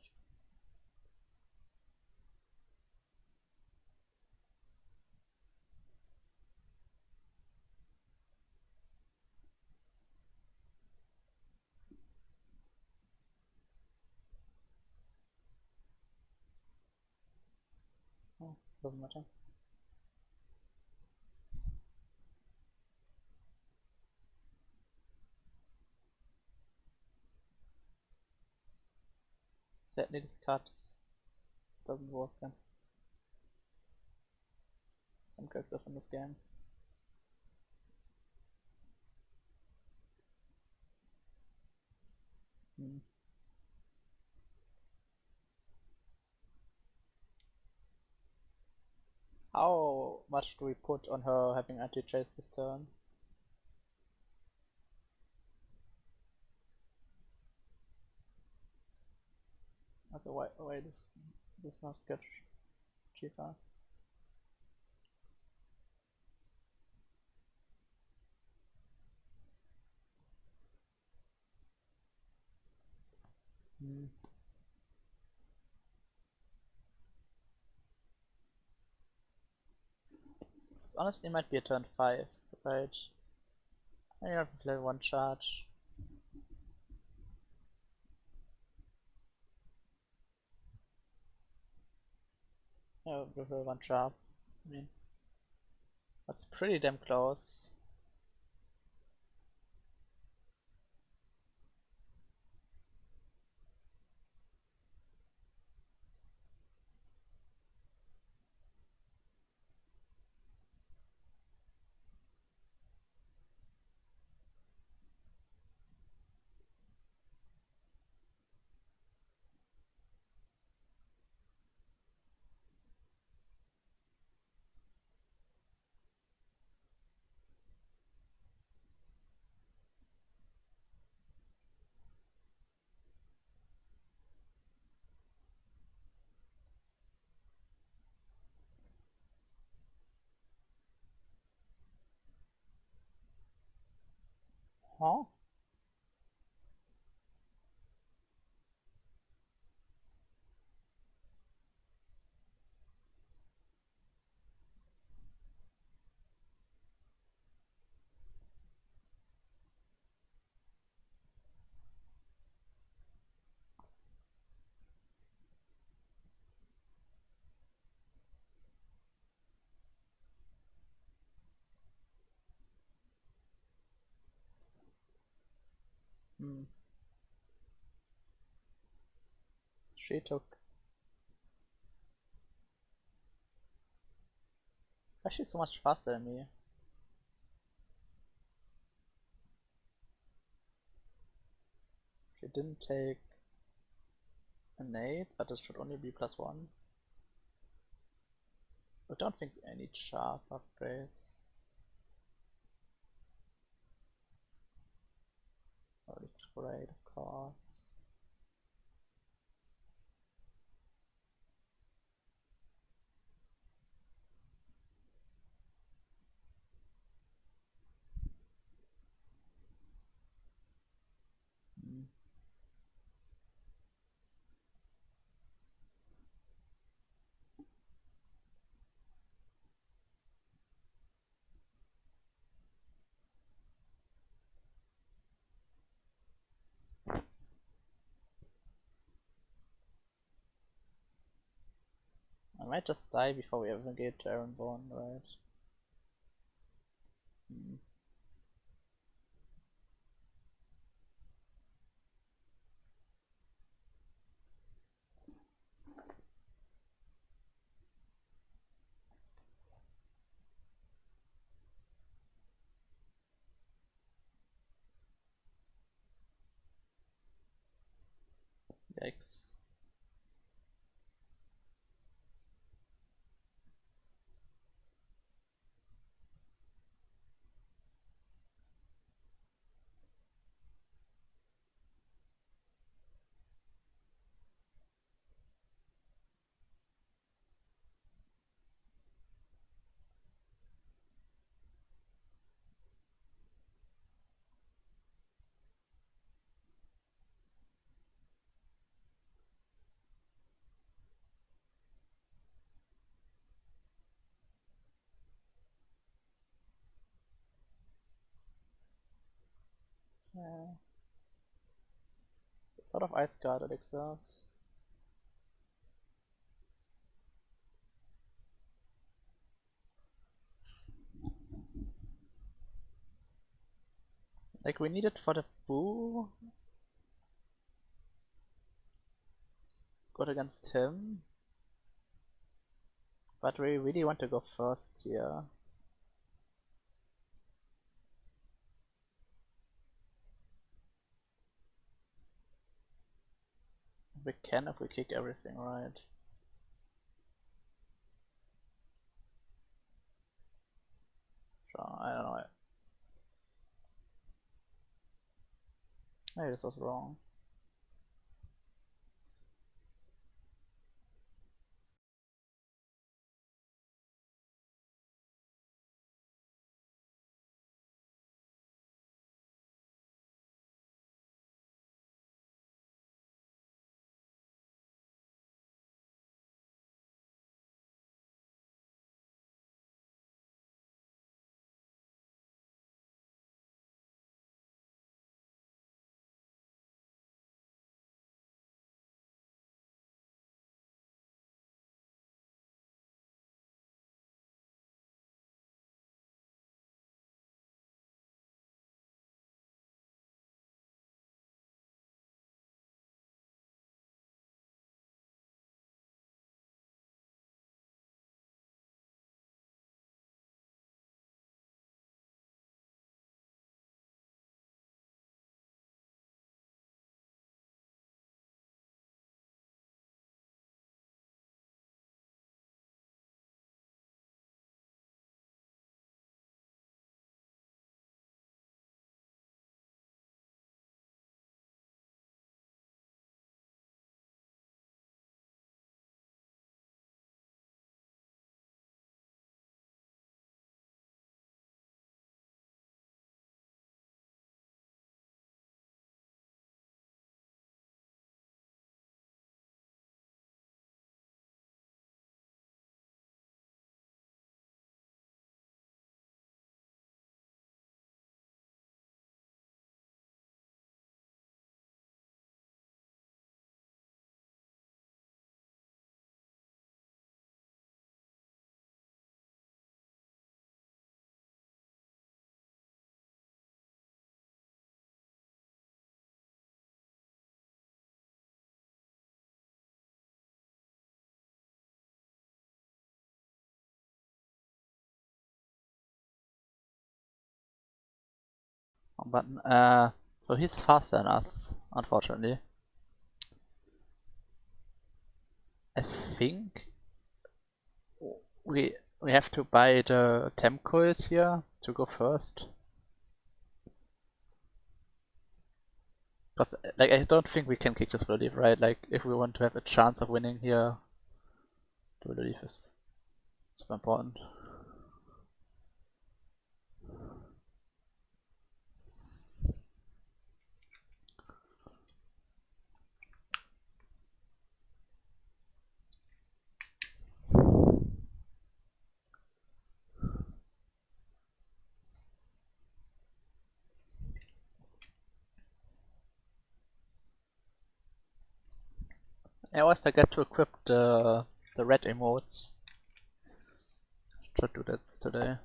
Oh, doesn't matter. Sadly, this card doesn't work against some characters in this game. Hmm. How much do we put on her having anti-chase this turn? Also why this not get cheaper? Hmm. This honestly might be a turn 5, right? I have to play one charge. Yeah, we'll play one sharp. I mean, that's pretty damn close. Huh? Hmm. She took. Why is she so much faster than me? She didn't take an 8, but it should only be +1. I don't think I need sharp upgrades. Oh, it's great, of course. Hmm. I might just die before we ever get to Ironborn, right? Hmm. Yikes. Yeah. It's a lot of ice guard elixirs. Like, we need it for the boo. Good against him. But we really want to go first here. We can if we kick everything right. I don't know. Maybe this was wrong. Wrong button. So he's faster than us, unfortunately. I think we have to buy the temp cult here to go first. Because like I don't think we can kick this belief, right? Like if we want to have a chance of winning here, the belief is super important. I always forget to equip the red emotes. Should do that today.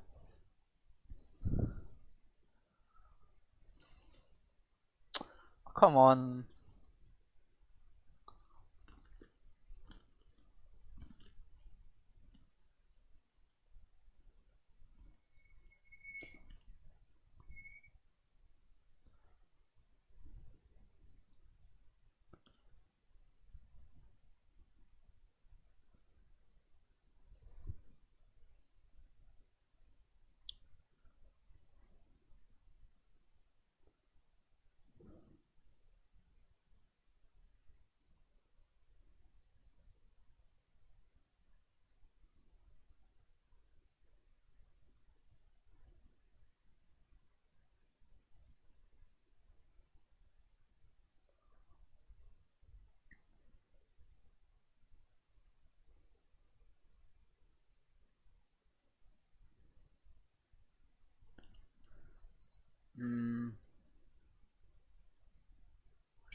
Come on.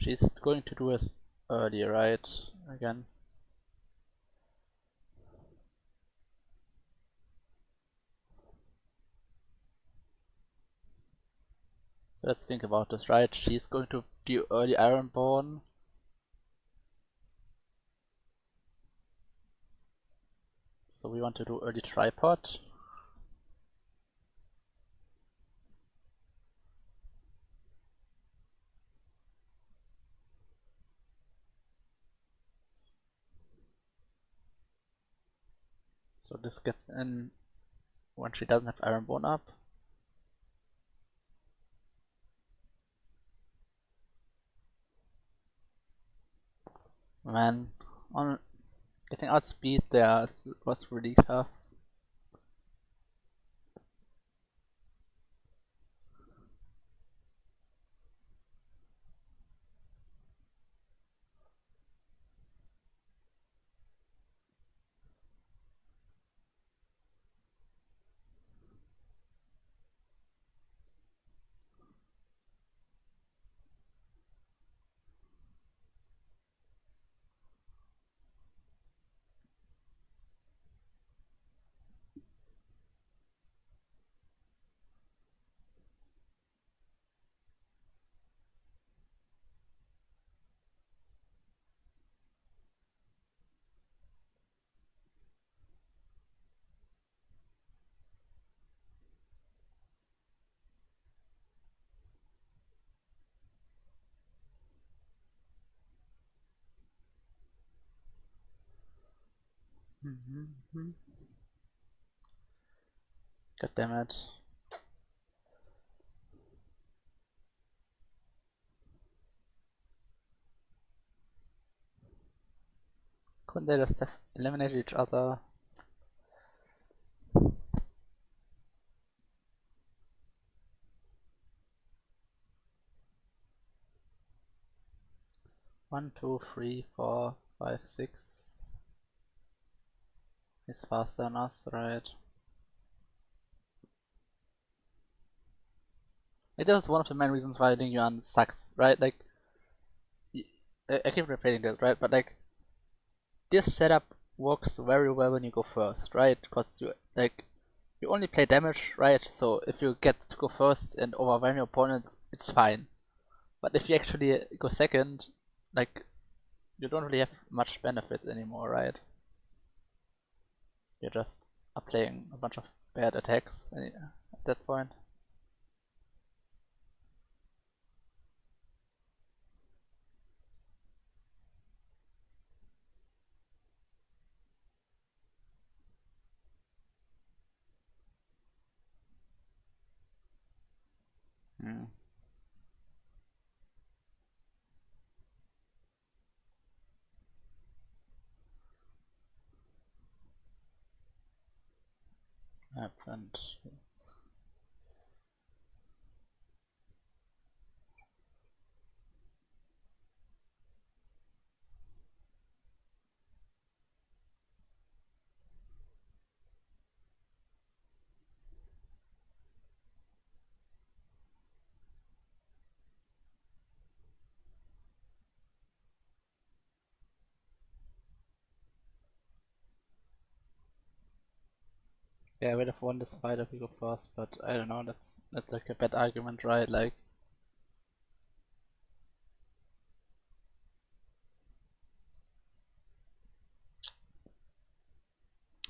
She's going to do us early, right? Again. So let's think about this, right? She's going to do early Ironborn. So we want to do early Tripod. So this gets in when she doesn't have Ironborn up. Man, on getting outspeed there was really tough. God damn it. Couldn't they just have eliminated each other? One, two, three, four, five, six. He's faster than us, right? It is one of the main reasons why Ling Yuan sucks, right? Like, I keep repeating this, right? But like, this setup works very well when you go first, right? Because you only play damage, right? So if you get to go first and overwhelm your opponent, it's fine. But if you actually go second, like, you don't really have much benefit anymore, right? You just are playing a bunch of bad attacks at that point. Hmm. Happened. Yeah, I would have won this fight if we go first, but I don't know, that's like a bad argument, right? Like,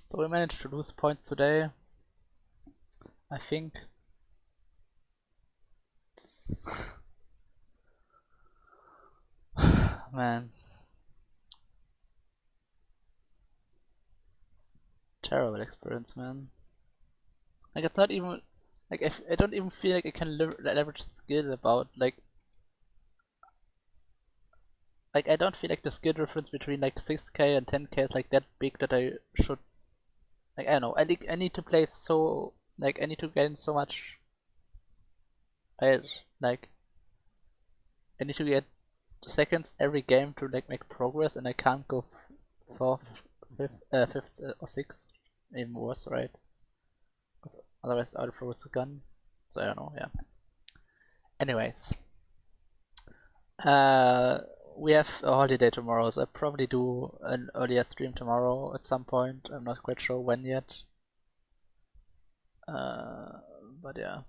so we managed to lose points today. I think. Man. Terrible experience, man. Like, it's not even. Like, I don't even feel like I can leverage skill about, like, I don't feel like the skill difference between, like, 6k and 10k is, like, that big that I should. Like, I don't know. I need to play so. Like, I need to gain so much. Like, I need to get seconds every game to like make progress, and I can't go fourth, fifth, or sixth, even worse, right? 'Cause otherwise, I'll throw a gun. So I don't know. Yeah. Anyways, uh, we have a holiday tomorrow, so I'll probably do an earlier stream tomorrow at some point. I'm not quite sure when yet. But yeah.